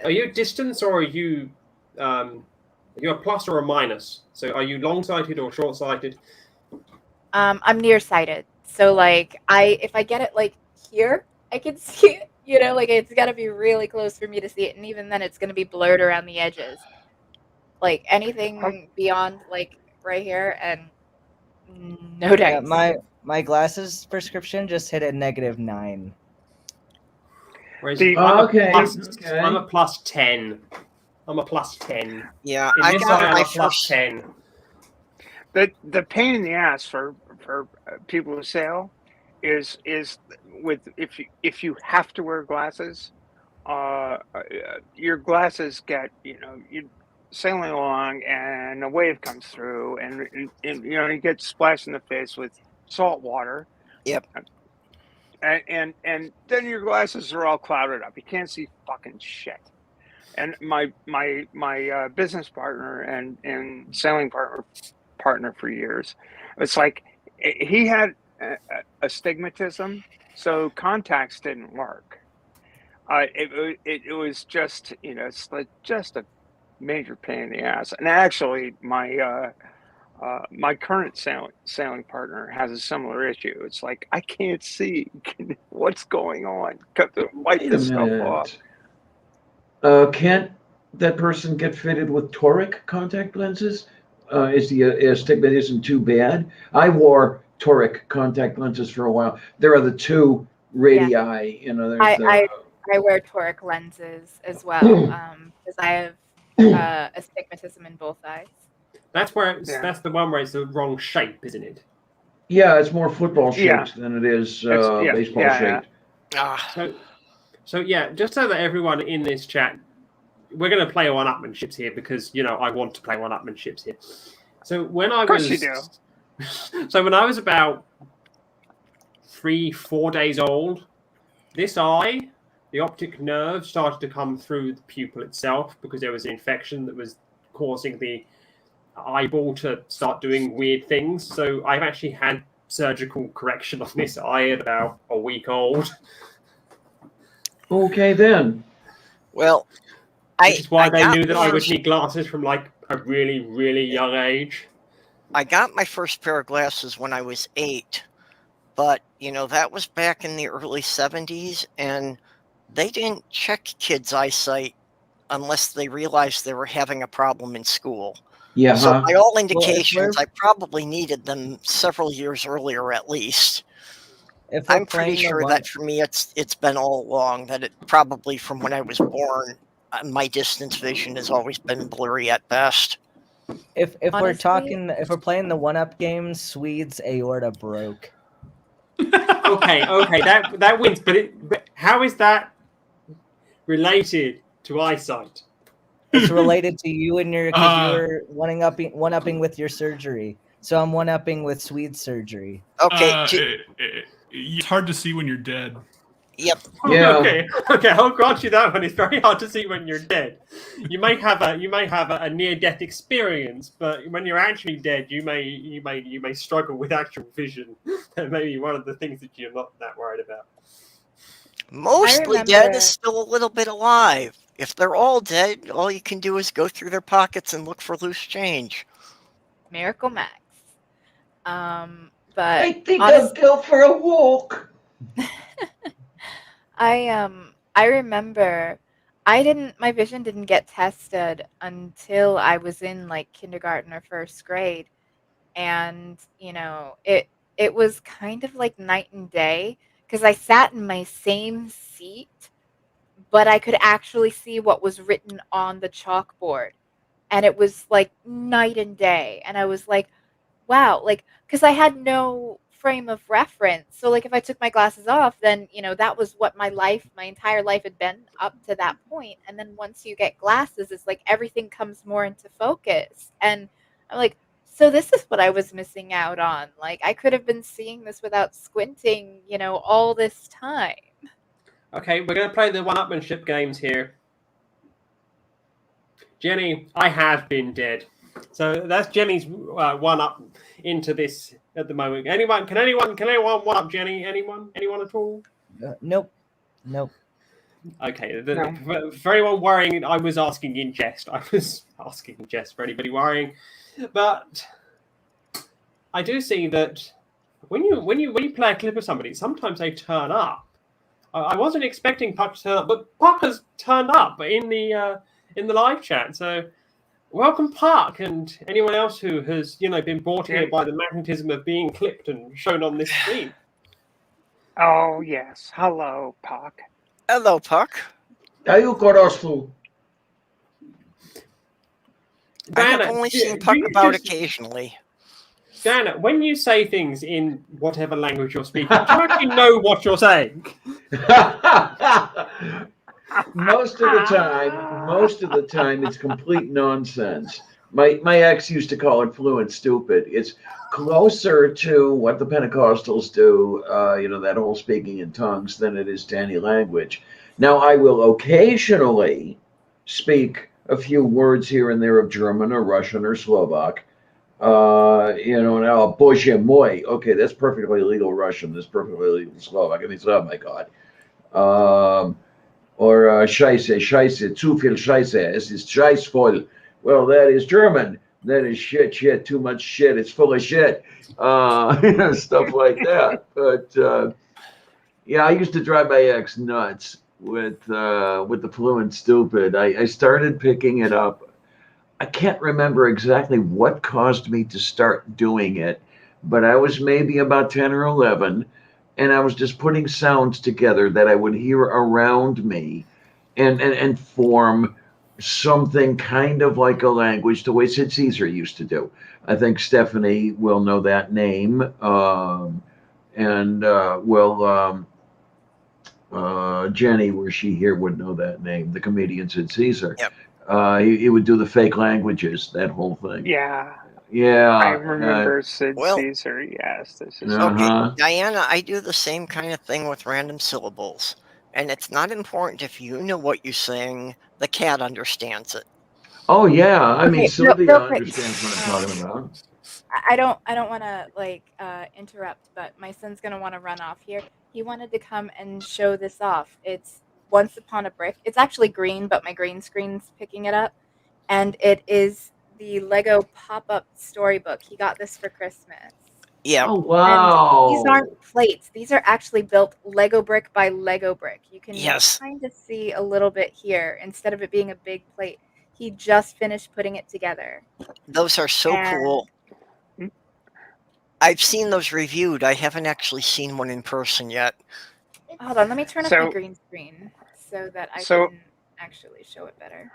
Are you distance or are you a plus or a minus? So are you long-sighted or short-sighted?
I'm nearsighted. So like if I get it like here, I can see it. You know, like it's got to be really close for me to see it, and even then, it's going to be blurred around the edges. Like anything beyond like right here, and no
Yeah,
thanks.
my glasses prescription just hit a -9.
Whereas
The-
I'm
Okay,
I'm a plus 10. I'm a plus 10.
Yeah,
In
I
this
got
eye, I'm
my
a plus
first.
10.
The pain in the ass for people who sail is with if you have to wear glasses, your glasses get you sailing along and a wave comes through and you get splashed in the face with salt water.
Yep.
And then your glasses are all clouded up. You can't see fucking shit. And my business partner and sailing partner for years, it's like he had astigmatism, so contacts didn't work. It was just it's like just a major pain in the ass. And actually, my current sailing partner has a similar issue. It's like I can't see what's going on. Wipe
Wait a
this stuff off.
minute. Can't that person get fitted with toric contact lenses? Is the astigmatism too bad? I wore toric contact lenses for a while. There are the two radii. You know, there's
I wear toric lenses as well because I have astigmatism in both eyes.
That's that's the one where it's the wrong shape, isn't it?
Yeah, it's more football shaped
Yeah.
than it is
Yeah,
baseball
yeah,
shaped.
So yeah, just so that everyone in this chat, we're going to play one-upmanships here because I want to play one-upmanships here. So when I
Of course
was,
you do.
So when I was about 3-4 days old, this eye, the optic nerve started to come through the pupil itself because there was an infection that was causing the eyeball to start doing weird things. So I've actually had surgical correction on this eye at about a week old.
Okay, then.
Well,
which is why they
got
knew that I would
first-
need glasses from like a really, really young age.
I got my first pair of glasses when I was 8, but that was back in the early 70s, and they didn't check kids' eyesight unless they realized they were having a problem in school.
Yeah.
So by all
Well, if
indications,
we're-
I probably needed them several years earlier at least.
If we're
I'm pretty
playing the
sure
one-
that for me it's been all along, that it probably from when I was born, my distance vision has always been blurry at best.
If we're
Honestly-
if we're playing the 1-up game, Swede's aorta broke.
Okay, that wins. But how is that related to eyesight?
It's related to you and your because you were one-upping with your surgery. So I'm one-upping with Swede's surgery.
Okay.
It's hard to see when you're dead.
Yep.
Yeah.
Okay, I'll grant you that one. It's very hard to see when you're dead. You may have a near-death experience, but when you're actually dead, you may struggle with actual vision. That may be one of the things that you're not that worried about.
Mostly
remember-
dead is still a little bit alive. If they're all dead, all you can do is go through their pockets and look for loose change.
Miracle Max. But
I think I'll go for a walk.
I remember my vision didn't get tested until I was in like kindergarten or first grade. And it was kind of like night and day because I sat in my same seat, but I could actually see what was written on the chalkboard. And it was like night and day. And I was like, wow, like, because I had no frame of reference. So like if I took my glasses off, then that was what my entire life had been up to that point. And then once you get glasses, it's like everything comes more into focus. And I'm like, So this is what I was missing out on. Like, I could have been seeing this without squinting, all this time.
Okay, we're going to play the one-upmanship games here. Jenny, I have been dead. So that's Jenny's one-up into this at the moment. Can anyone one-up Jenny? Anyone at all?
Nope.
Okay, for anyone worrying, I was asking in jest. For anybody worrying. But I do see that when you play a clip of somebody, sometimes they turn up. I wasn't expecting Puck to turn up, but Puck has turned up in the live chat. So welcome, Puck, and anyone else who has been brought here by the magnetism of being clipped and shown on this screen.
Oh yes, hello, Puck.
Hello, Puck.
I
have only seen Puck about occasionally.
Diana, when you say things in whatever language you're speaking, do you actually know what you're saying?
Most of the time, it's complete nonsense. My ex used to call it fluent stupid. It's closer to what the Pentecostals do, that whole speaking in tongues, than it is to any language. Now, I will occasionally speak a few words here and there of German or Russian or Slovak. Now, Bože moi. Okay, that's perfectly legal Russian. That's perfectly legal Slovak. I mean, oh my God. Or Scheiße, zu viel Scheiße. Es ist scheißvoll. Well, that is German. That is shit, too much shit. It's full of shit. Stuff like that. But yeah, I used to drive my ex nuts with the fluent stupid. I started picking it up. I can't remember exactly what caused me to start doing it, but I was maybe about 10 or 11, and I was just putting sounds together that I would hear around me and form something kind of like a language, the way Sid Caesar used to do. I think Stephanie will know that name, Jenny, were she here, would know that name, the comedian Sid Caesar.
Yep.
He would do the fake languages, that whole thing.
Yeah.
Yeah.
I remember Sid Caesar. Yes, this is
okay. Diana, I do the same kind of thing with random syllables. And it's not important if you know what you're saying, the cat understands it.
Oh yeah. I mean, Sylvia
real quick.
understands what I'm talking about.
I don't want to interrupt, but my son's gonna want to run off here. He wanted to come and show this off. It's Once Upon a Brick. It's actually green, but my green screen's picking it up, and it is the Lego pop-up storybook. He got this for Christmas.
Yeah.
Oh wow.
And these aren't plates. These are actually built Lego brick by Lego brick. You can kind of see a little bit here instead of it being a big plate. He just finished putting it together.
Those are so cool. I've seen those reviewed. I haven't actually seen one in person yet.
Hold on, let me turn off my green screen so that I can actually show it better.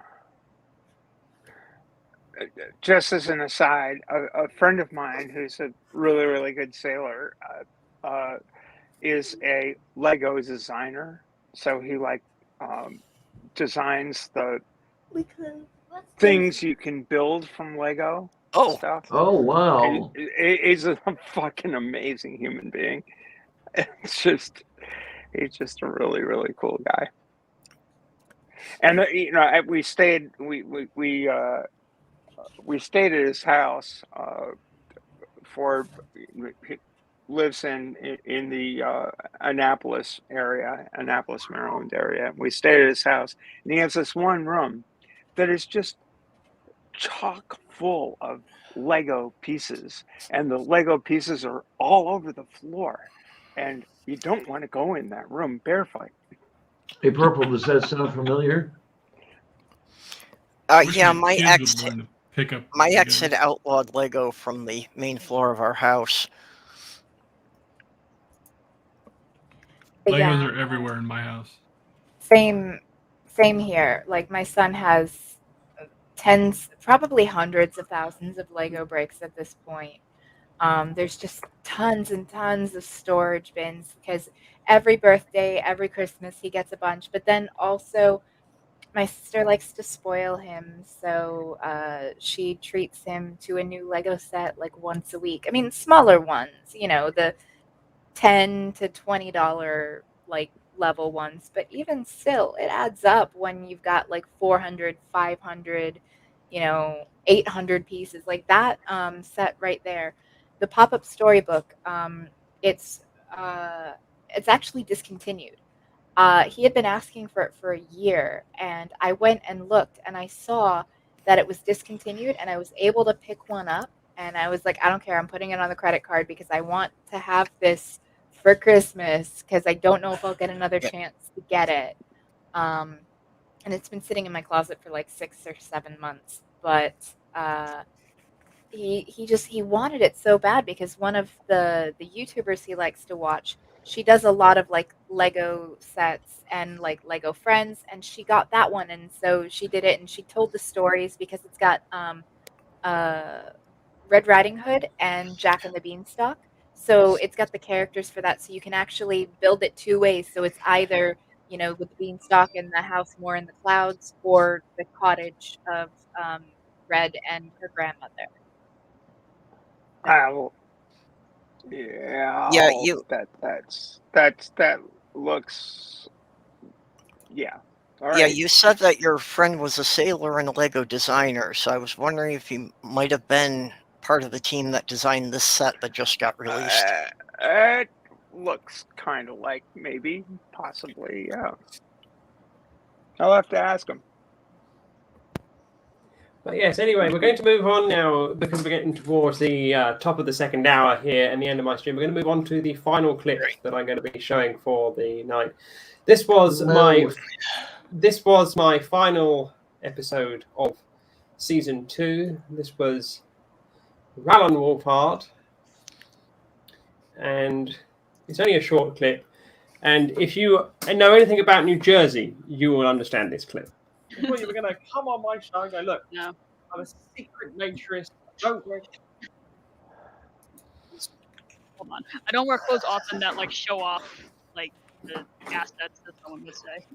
Just as an aside, a friend of mine who's a really, really good sailor is a Lego designer. So he designs the things you can build from Lego. Stuff.
Oh wow.
He's a fucking amazing human being. He's just a really, really cool guy. And we stayed at his house he lives in the Annapolis area, Annapolis, Maryland area. We stayed at his house, and he has this one room that is just chock full of Lego pieces, and the Lego pieces are all over the floor, and you don't want to go in that room barefoot.
Hey, Purple, does that sound familiar?
Yeah, my ex had outlawed Lego from the main floor of our house.
Legos are everywhere in my house.
Same here. Like, my son has tens, probably hundreds of thousands of Lego bricks at this point. There's just tons and tons of storage bins because every birthday, every Christmas, he gets a bunch. But then also, my sister likes to spoil him, so she treats him to a new Lego set like once a week. I mean, smaller ones, the $10 to $20 like level ones, but even still, it adds up when you've got like 400, 500, 800 pieces like that set right there. The pop-up storybook, it's actually discontinued. He had been asking for it for a year, and I went and looked, and I saw that it was discontinued, and I was able to pick one up, and I was like, I don't care, I'm putting it on the credit card because I want to have this for Christmas because I don't know if I'll get another chance to get it. And it's been sitting in my closet for like 6 or 7 months, but he wanted it so bad because one of the YouTubers he likes to watch, she does a lot of like Lego sets and like Lego Friends, and she got that one, and so she did it, and she told the stories because it's got Red Riding Hood and Jack and the Beanstalk. So it's got the characters for that, so you can actually build it 2 ways. So it's either with the beanstalk and the house more in the clouds, or the cottage of Red and her grandmother.
Well, yeah.
Yeah,
that looks. Yeah. All right.
Yeah, you said that your friend was a sailor and a Lego designer, so I was wondering if he might have been part of the team that designed this set that just got released.
It looks kind of like maybe, possibly, yeah. I'll have to ask him.
But yes, anyway, we're going to move on now because we're getting towards the top of the second hour here and the end of my stream. We're going to move on to the final clip that I'm going to be showing for the night. This was my final episode of season 2. This was Rallon Wolfhard, and it's only a short clip. And if you know anything about New Jersey, you will understand this clip. I thought you were going to come on my show and go, look, no, I'm a secret naturist. Don't wear.
Hold on. I don't wear clothes often that like show off like the assets that someone would say.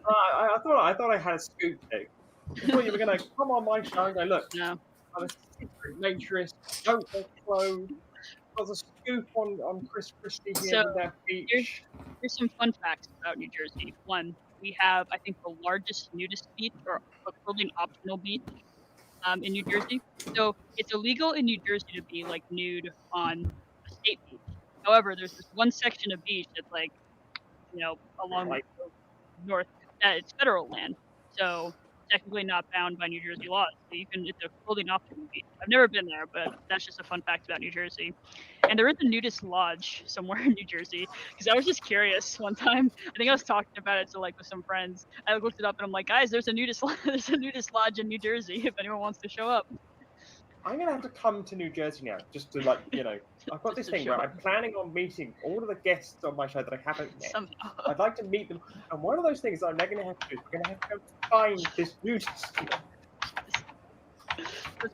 I thought I had a scoop thing. I thought you were going to come on my show and go, look,
no,
I'm a secret naturist. Don't wear clothes. There's a scoop on Chris Christie here in that beach.
Here's some fun facts about New Jersey. One, we have, I think, the largest nudist beach, or clothing optional beach, in New Jersey. So it's illegal in New Jersey to be like nude on a state beach. However, there's this one section of beach that's like, along like the north, it's federal land. So technically not bound by New Jersey laws. So it's a clothing optional beach. I've never been there, but that's just a fun fact about New Jersey. And there is a nudist lodge somewhere in New Jersey, because I was just curious one time. I think I was talking about it with some friends. I looked it up and I'm like, guys, there's a nudist lodge in New Jersey if anyone wants to show up.
I'm gonna have to come to New Jersey now, just to I've got this thing where I'm planning on meeting all of the guests on my show that I haven't met. I'd like to meet them, and one of those things I'm now gonna have to do is we're gonna have to go find this nudist.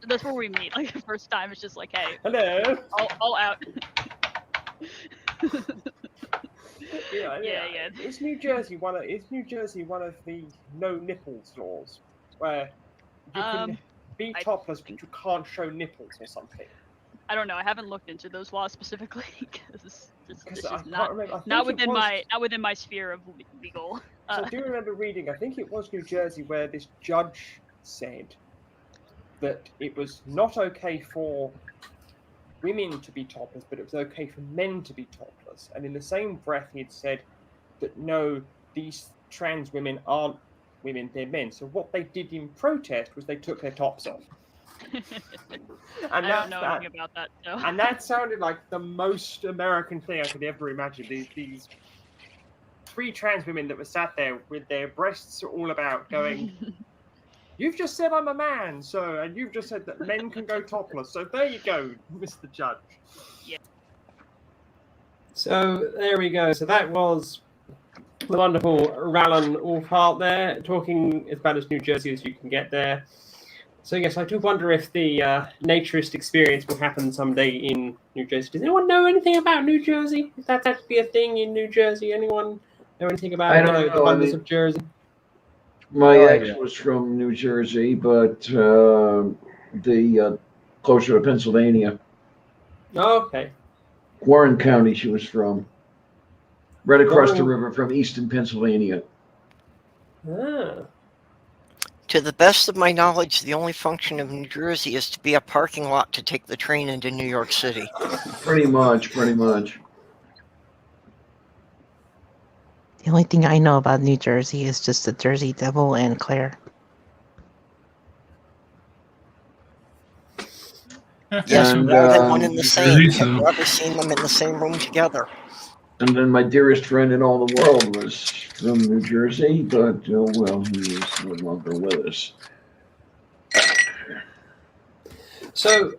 That's where we meet. Like the first time, it's just like, hey,
hello,
all out.
Yeah. Is New Jersey one of the no nipples laws, where you can be topless but you can't show nipples or something?
I don't know. I haven't looked into those laws specifically because this is not within my sphere of legal.
So I do remember reading. I think it was New Jersey where this judge said that it was not okay for women to be topless, but it was okay for men to be topless. And in the same breath, he'd said that no, these trans women aren't women, they're men. So what they did in protest was they took their tops off.
I don't know anything about that. So.
And that sounded like the most American thing I could ever imagine. These 3 trans women that were sat there with their breasts all about going, you've just said I'm a man, and you've just said that men can go topless. So there you go, Mr. Judge.
Yeah.
So there we go. So that was the wonderful Rallon Wolfhard there, talking as about as New Jersey as you can get there. So yes, I do wonder if the naturist experience will happen someday in New Jersey. Does anyone know anything about New Jersey? If that's actually a thing in New Jersey, anyone know anything about the wonders of Jersey?
My
No
ex
idea.
was from New Jersey, but the closer to Pennsylvania,
Oh, okay.
Warren County, she was from. Right across the
Warren-
river from Easton, Pennsylvania.
Ah.
To the best of my knowledge, the only function of New Jersey is to be a parking lot to take the train into New York City.
Pretty much, pretty much.
The only thing I know about New Jersey is just the Jersey Devil and Claire.
Yes,
And,
they're one and the same.
Jersey,
Have
so-
you ever seen them in the same room together?
And then my dearest friend in all the world was from New Jersey, but well, he is no longer with us.
So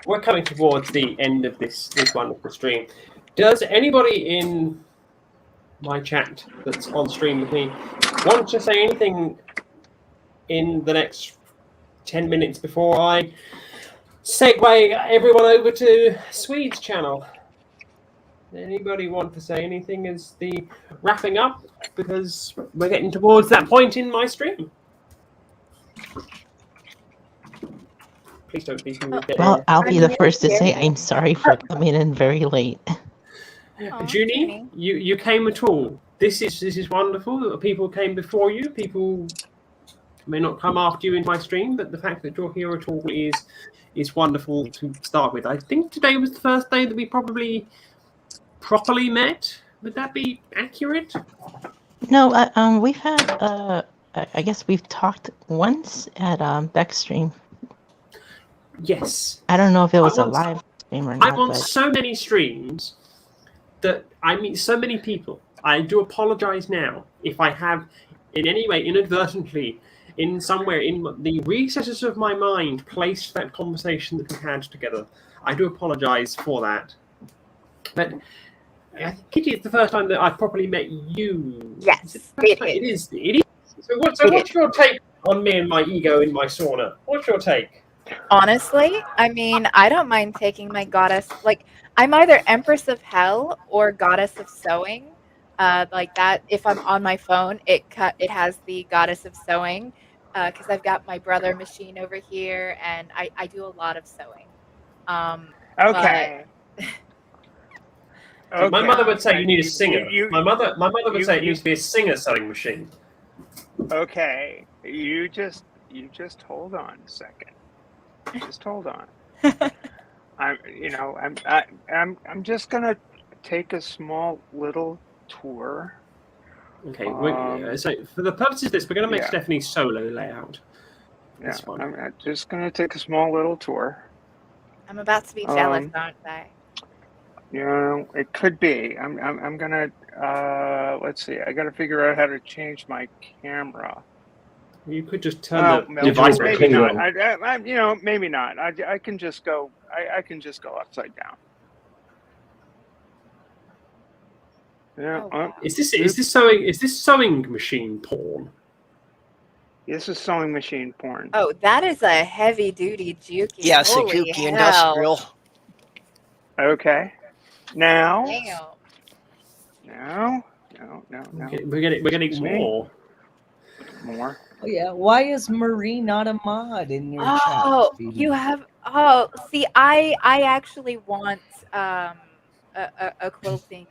we're coming towards the end of this wonderful stream. Does anybody in my chat that's on stream with me want to say anything in the next 10 minutes before I segue everyone over to Swede's channel? Anybody want to say anything as the wrapping up? Because we're getting towards that point in my stream. Please don't be rude.
Well, I'll be the first to say I'm sorry for coming in very late.
Junie, you came at all. This is wonderful. People came before you. People may not come after you in my stream, but the fact that you're here at all is wonderful to start with. I think today was the first day that we probably properly met. Would that be accurate?
No, we've had, I guess we've talked once at Beck's stream.
Yes.
I don't know if it was a
I'm on-
live stream or not.
I'm on
but...
so many streams that I meet so many people. I do apologize now if I have in any way inadvertently in somewhere in the recesses of my mind placed that conversation that we had together. I do apologize for that. But I think Kitty, it's the first time that I've properly met you.
Yes,
it is. It is. So what's your take on me and my ego in my sauna? What's your take?
Honestly, I mean, I don't mind taking my goddess. Like, I'm either Empress of Hell or Goddess of Sewing. Like that. If I'm on my phone, it has the Goddess of Sewing, because I've got my brother machine over here, and I do a lot of sewing.
Okay.
So my mother would say you need a
You-
singer.
you-
my mother would
you-
say it
you-
needs to be a singer sewing machine.
Okay, you just hold on a second. Just hold on. I'm just gonna take a small little tour.
Okay. So for the purposes of this, we're going to make
yeah.
Stephanie's solo layout.
Yeah,
That's fine.
I'm just gonna take a small little tour.
I'm about to be jealous, aren't I?
You know, it could be. I'm gonna let's see. I got to figure out how to change my camera.
You could just turn the
Well,
device.
maybe not. Maybe not. I can just go. I can just go upside down. Yeah.
Is this sewing machine porn?
This is sewing machine porn.
Oh, that is a heavy duty Juki.
Yes, a
Holy
Juki
hell.
industrial.
Okay. Now.
Damn.
No.
Okay, we're getting more.
More.
Oh, yeah. Why is Marie not a mod in your
Oh,
chat?
you have. Oh, see, I actually want a quilting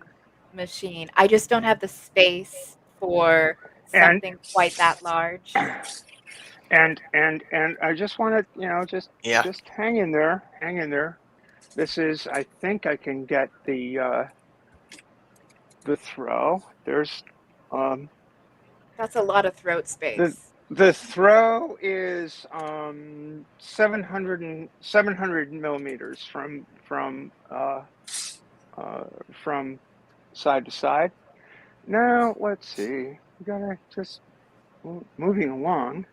machine. I just don't have the space for something quite that large.
And I just want to, just hang in there. This is, I think I can get the throw. There's
That's a lot of throat space.
the throw is 700 millimeters from side to side. Now let's see. We gotta just moving along.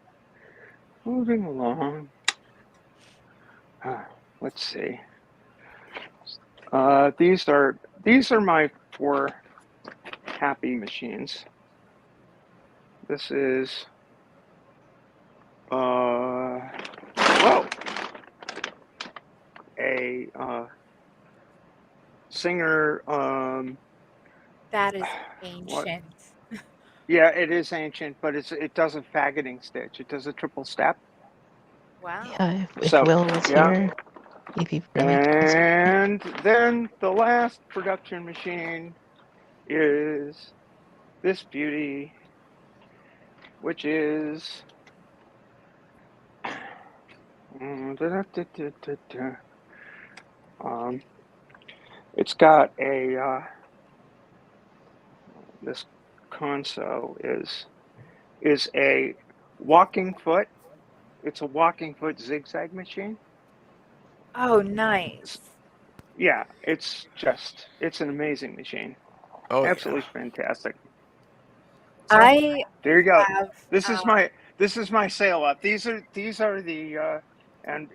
Let's see. These are my 4 happy machines. This is a Singer
That is ancient.
Yeah, it is ancient, but it does a faggoting stitch. It does a triple step.
Wow.
Yeah, if
So
Will was
yeah,
here, he really
and then the last production machine is this beauty, which is it's got a this console is a walking foot. It's a walking foot zigzag machine.
Oh, nice.
Yeah, it's an amazing machine.
Oh, yeah.
Absolutely fantastic.
I
There you go.
have.
This is my sale up. These are the and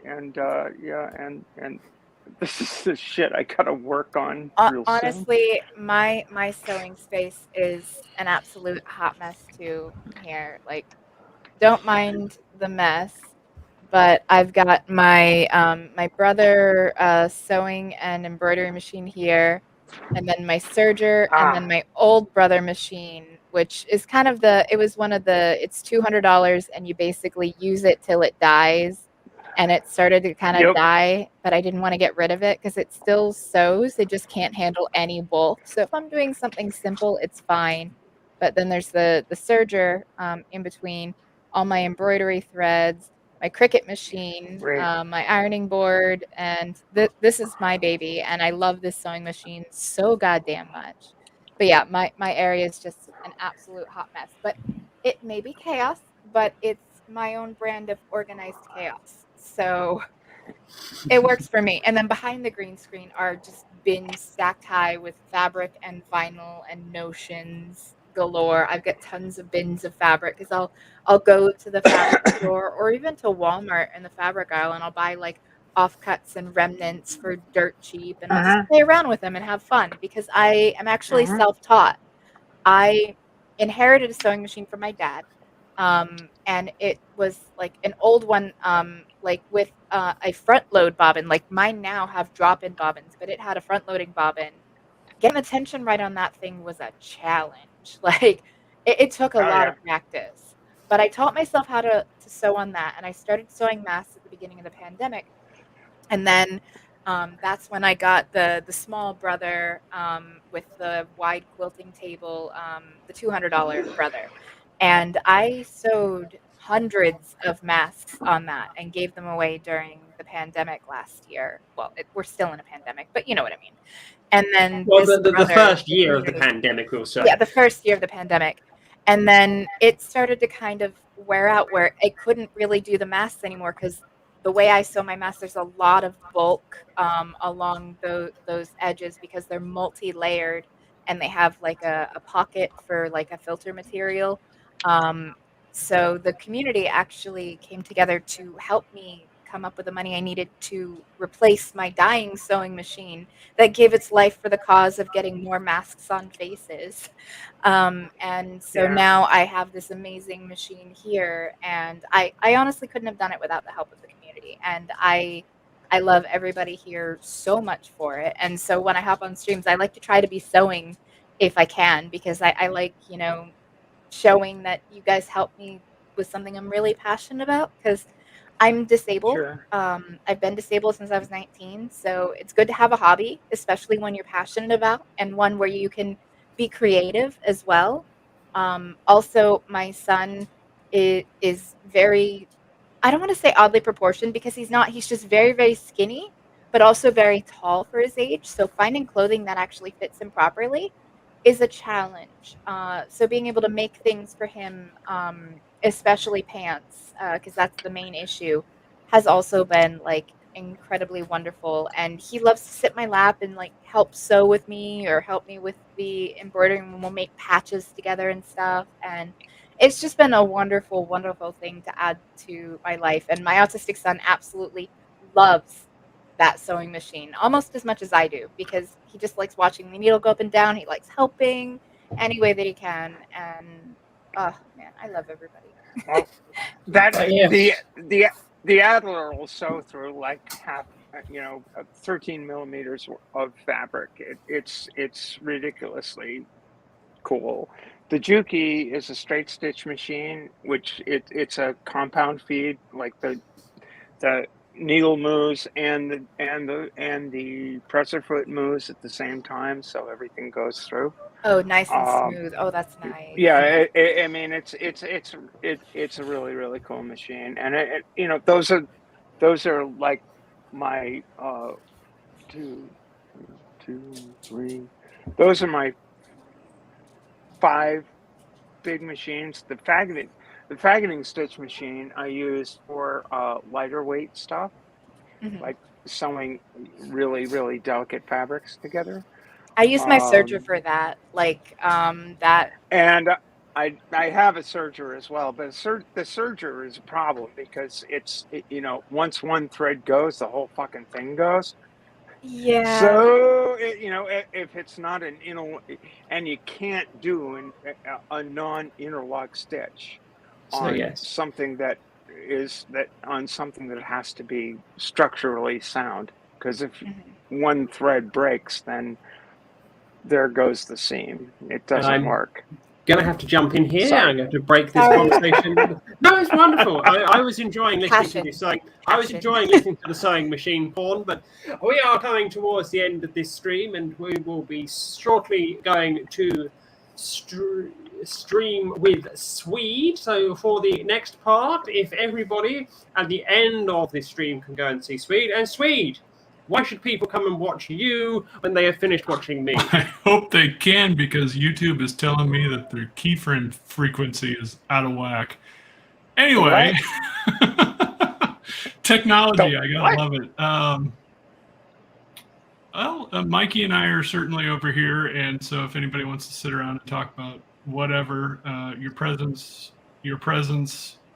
this is the shit I gotta work on real soon.
Honestly, my sewing space is an absolute hot mess too here. Like, don't mind the mess, but I've got my my brother sewing and embroidery machine here, and then my serger, and then my old brother machine, which is kind of it was one of it's $200, and you basically use it till it dies. And it started to kind of die, but I didn't want to get rid of it because it still sews. It just can't handle any bulk. So if I'm doing something simple, it's fine. But then there's the serger in between, all my embroidery threads, my Cricut machine, my ironing board, and this is my baby. And I love this sewing machine so goddamn much. But yeah, my area is just an absolute hot mess. But it may be chaos, but it's my own brand of organized chaos. So it works for me. And then behind the green screen are just bins stacked high with fabric and vinyl and notions galore. I've got tons of bins of fabric because I'll go to the fabric store or even to Walmart in the fabric aisle, and I'll buy like offcuts and remnants for dirt cheap, and I'll just play around with them and have fun because I am actually self-taught. I inherited a sewing machine from my dad. And it was like an old one, like with a front load bobbin. Like mine now have drop in bobbins, but it had a front loading bobbin. Getting the tension right on that thing was a challenge. Like it took a lot of practice, but I taught myself how to sew on that. And I started sewing masks at the beginning of the pandemic. And then that's when I got the small brother with the wide quilting table, the $200 brother. And I sewed hundreds of masks on that and gave them away during the pandemic last year. Well, we're still in a pandemic, but you know what I mean. And then
the first year of the pandemic, we'll say.
Yeah, the first year of the pandemic. And then it started to kind of wear out where I couldn't really do the masks anymore because the way I sew my masks, there's a lot of bulk along those edges because they're multi-layered and they have like a pocket for like a filter material. So the community actually came together to help me come up with the money I needed to replace my dying sewing machine that gave its life for the cause of getting more masks on faces. And so now I have this amazing machine here, and I honestly couldn't have done it without the help of the community. And I love everybody here so much for it. And so when I hop on streams, I like to try to be sewing if I can, because I like, showing that you guys help me with something I'm really passionate about, because I'm disabled. I've been disabled since I was 19. So it's good to have a hobby, especially when you're passionate about, and one where you can be creative as well. Also, my son is very, I don't want to say oddly proportioned because he's not. He's just very, very skinny, but also very tall for his age. So finding clothing that actually fits him properly is a challenge. So being able to make things for him, especially pants, because that's the main issue, has also been like incredibly wonderful. And he loves to sit in my lap and like help sew with me or help me with the embroidering when we'll make patches together and stuff. And it's just been a wonderful, wonderful thing to add to my life. And my autistic son absolutely loves that sewing machine almost as much as I do, because he just likes watching the needle go up and down. He likes helping any way that he can. And oh man, I love everybody.
Well, the Adler will sew through like half, 13 millimeters of fabric. It's ridiculously cool The Juki is a straight stitch machine, which it's a compound feed, like the needle moves and the presser foot moves at the same time, so everything goes through.
Oh, nice and smooth. Oh, that's nice.
Yeah, I mean it's a really, really cool machine, and you know, those are like my 2, 3. Those are my 5 big machines. The faggoting stitch machine I use for lighter weight stuff, like sewing really, really delicate fabrics together.
I use my serger for that. Like that.
And I have a serger as well, but the serger is a problem because you know, once one thread goes, the whole fucking thing goes.
Yeah.
So you know, if it's not an and you can't do a non-interlock stitch on something that has to be structurally sound, because if one thread breaks, then there goes the seam. It doesn't work.
Gonna have to jump in here.
Sorry.
I'm going to break this conversation. No, it's wonderful. I was enjoying listening to this sewing. I was enjoying listening to the sewing machine porn, but we are coming towards the end of this stream, and we will be shortly going to stream with Swede. So for the next part, if everybody at the end of this stream can go and see Swede. And Swede, why should people come and watch you when they have finished watching me?
I hope they can, because YouTube is telling me that their keyframe frequency is out of whack. Anyway, technology, I gotta love it. Well, Mikey and I are certainly over here, and so if anybody wants to sit around and talk about whatever, your presence,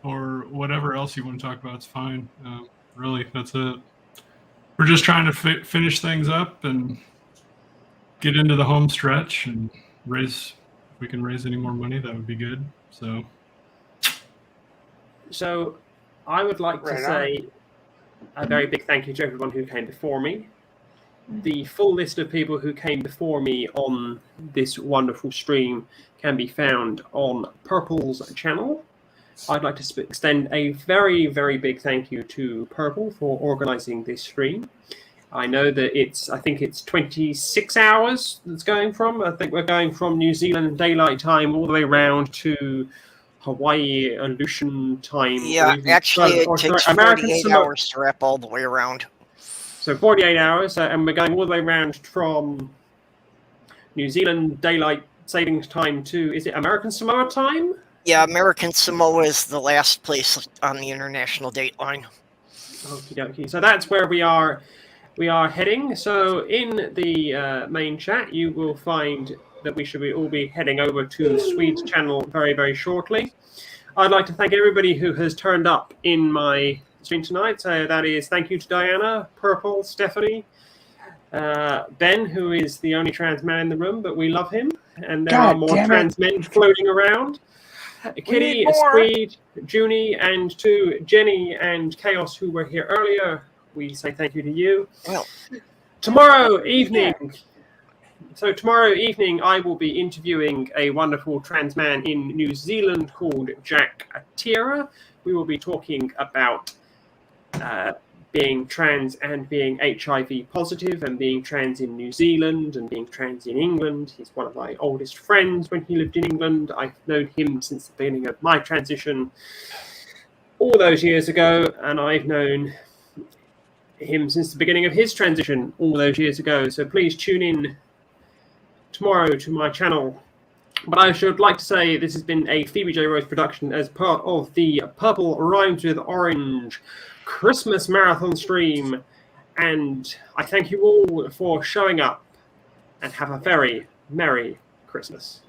or whatever else you want to talk about, it's fine. Really, that's it. We're just trying to finish things up and get into the home stretch and raise. If we can raise any more money, that would be good.
So I would like to say a very big thank you to everyone who came before me. The full list of people who came before me on this wonderful stream can be found on Purple's channel. I'd like to extend a very, very big thank you to Purple for organizing this stream. I know that I think it's 26 hours that's going from. I think we're going from New Zealand daylight time all the way around to Hawaii Aleutian time.
Yeah, actually it takes 48 hours to wrap all the way around.
So 48 hours, and we're going all the way around from New Zealand daylight savings time to, is it American Samoa time?
Yeah, American Samoa is the last place on the international date line.
Okie dokie. So that's where we are heading. So in the main chat, you will find that we should all be heading over to Swede's channel very, very shortly. I'd like to thank everybody who has turned up in my stream tonight. So that is thank you to Diana, Purple, Stephanie, Ben, who is the only trans man in the room, but we love him. And there are more trans men floating around. Kitty, Swede, Junie, and to Jenny and Chaos, who were here earlier, we say thank you to you.
Well,
tomorrow evening, I will be interviewing a wonderful trans man in New Zealand called Jack Atira. We will be talking about being trans and being HIV positive, and being trans in New Zealand and being trans in England. He's one of my oldest friends when he lived in England. I've known him since the beginning of my transition all those years ago, and I've known him since the beginning of his transition all those years ago. So please tune in tomorrow to my channel. But I should like to say this has been a Phoebe J. Rose production as part of the Purple Rhymes with Orange Christmas Marathon stream, and I thank you all for showing up, and have a very Merry Christmas.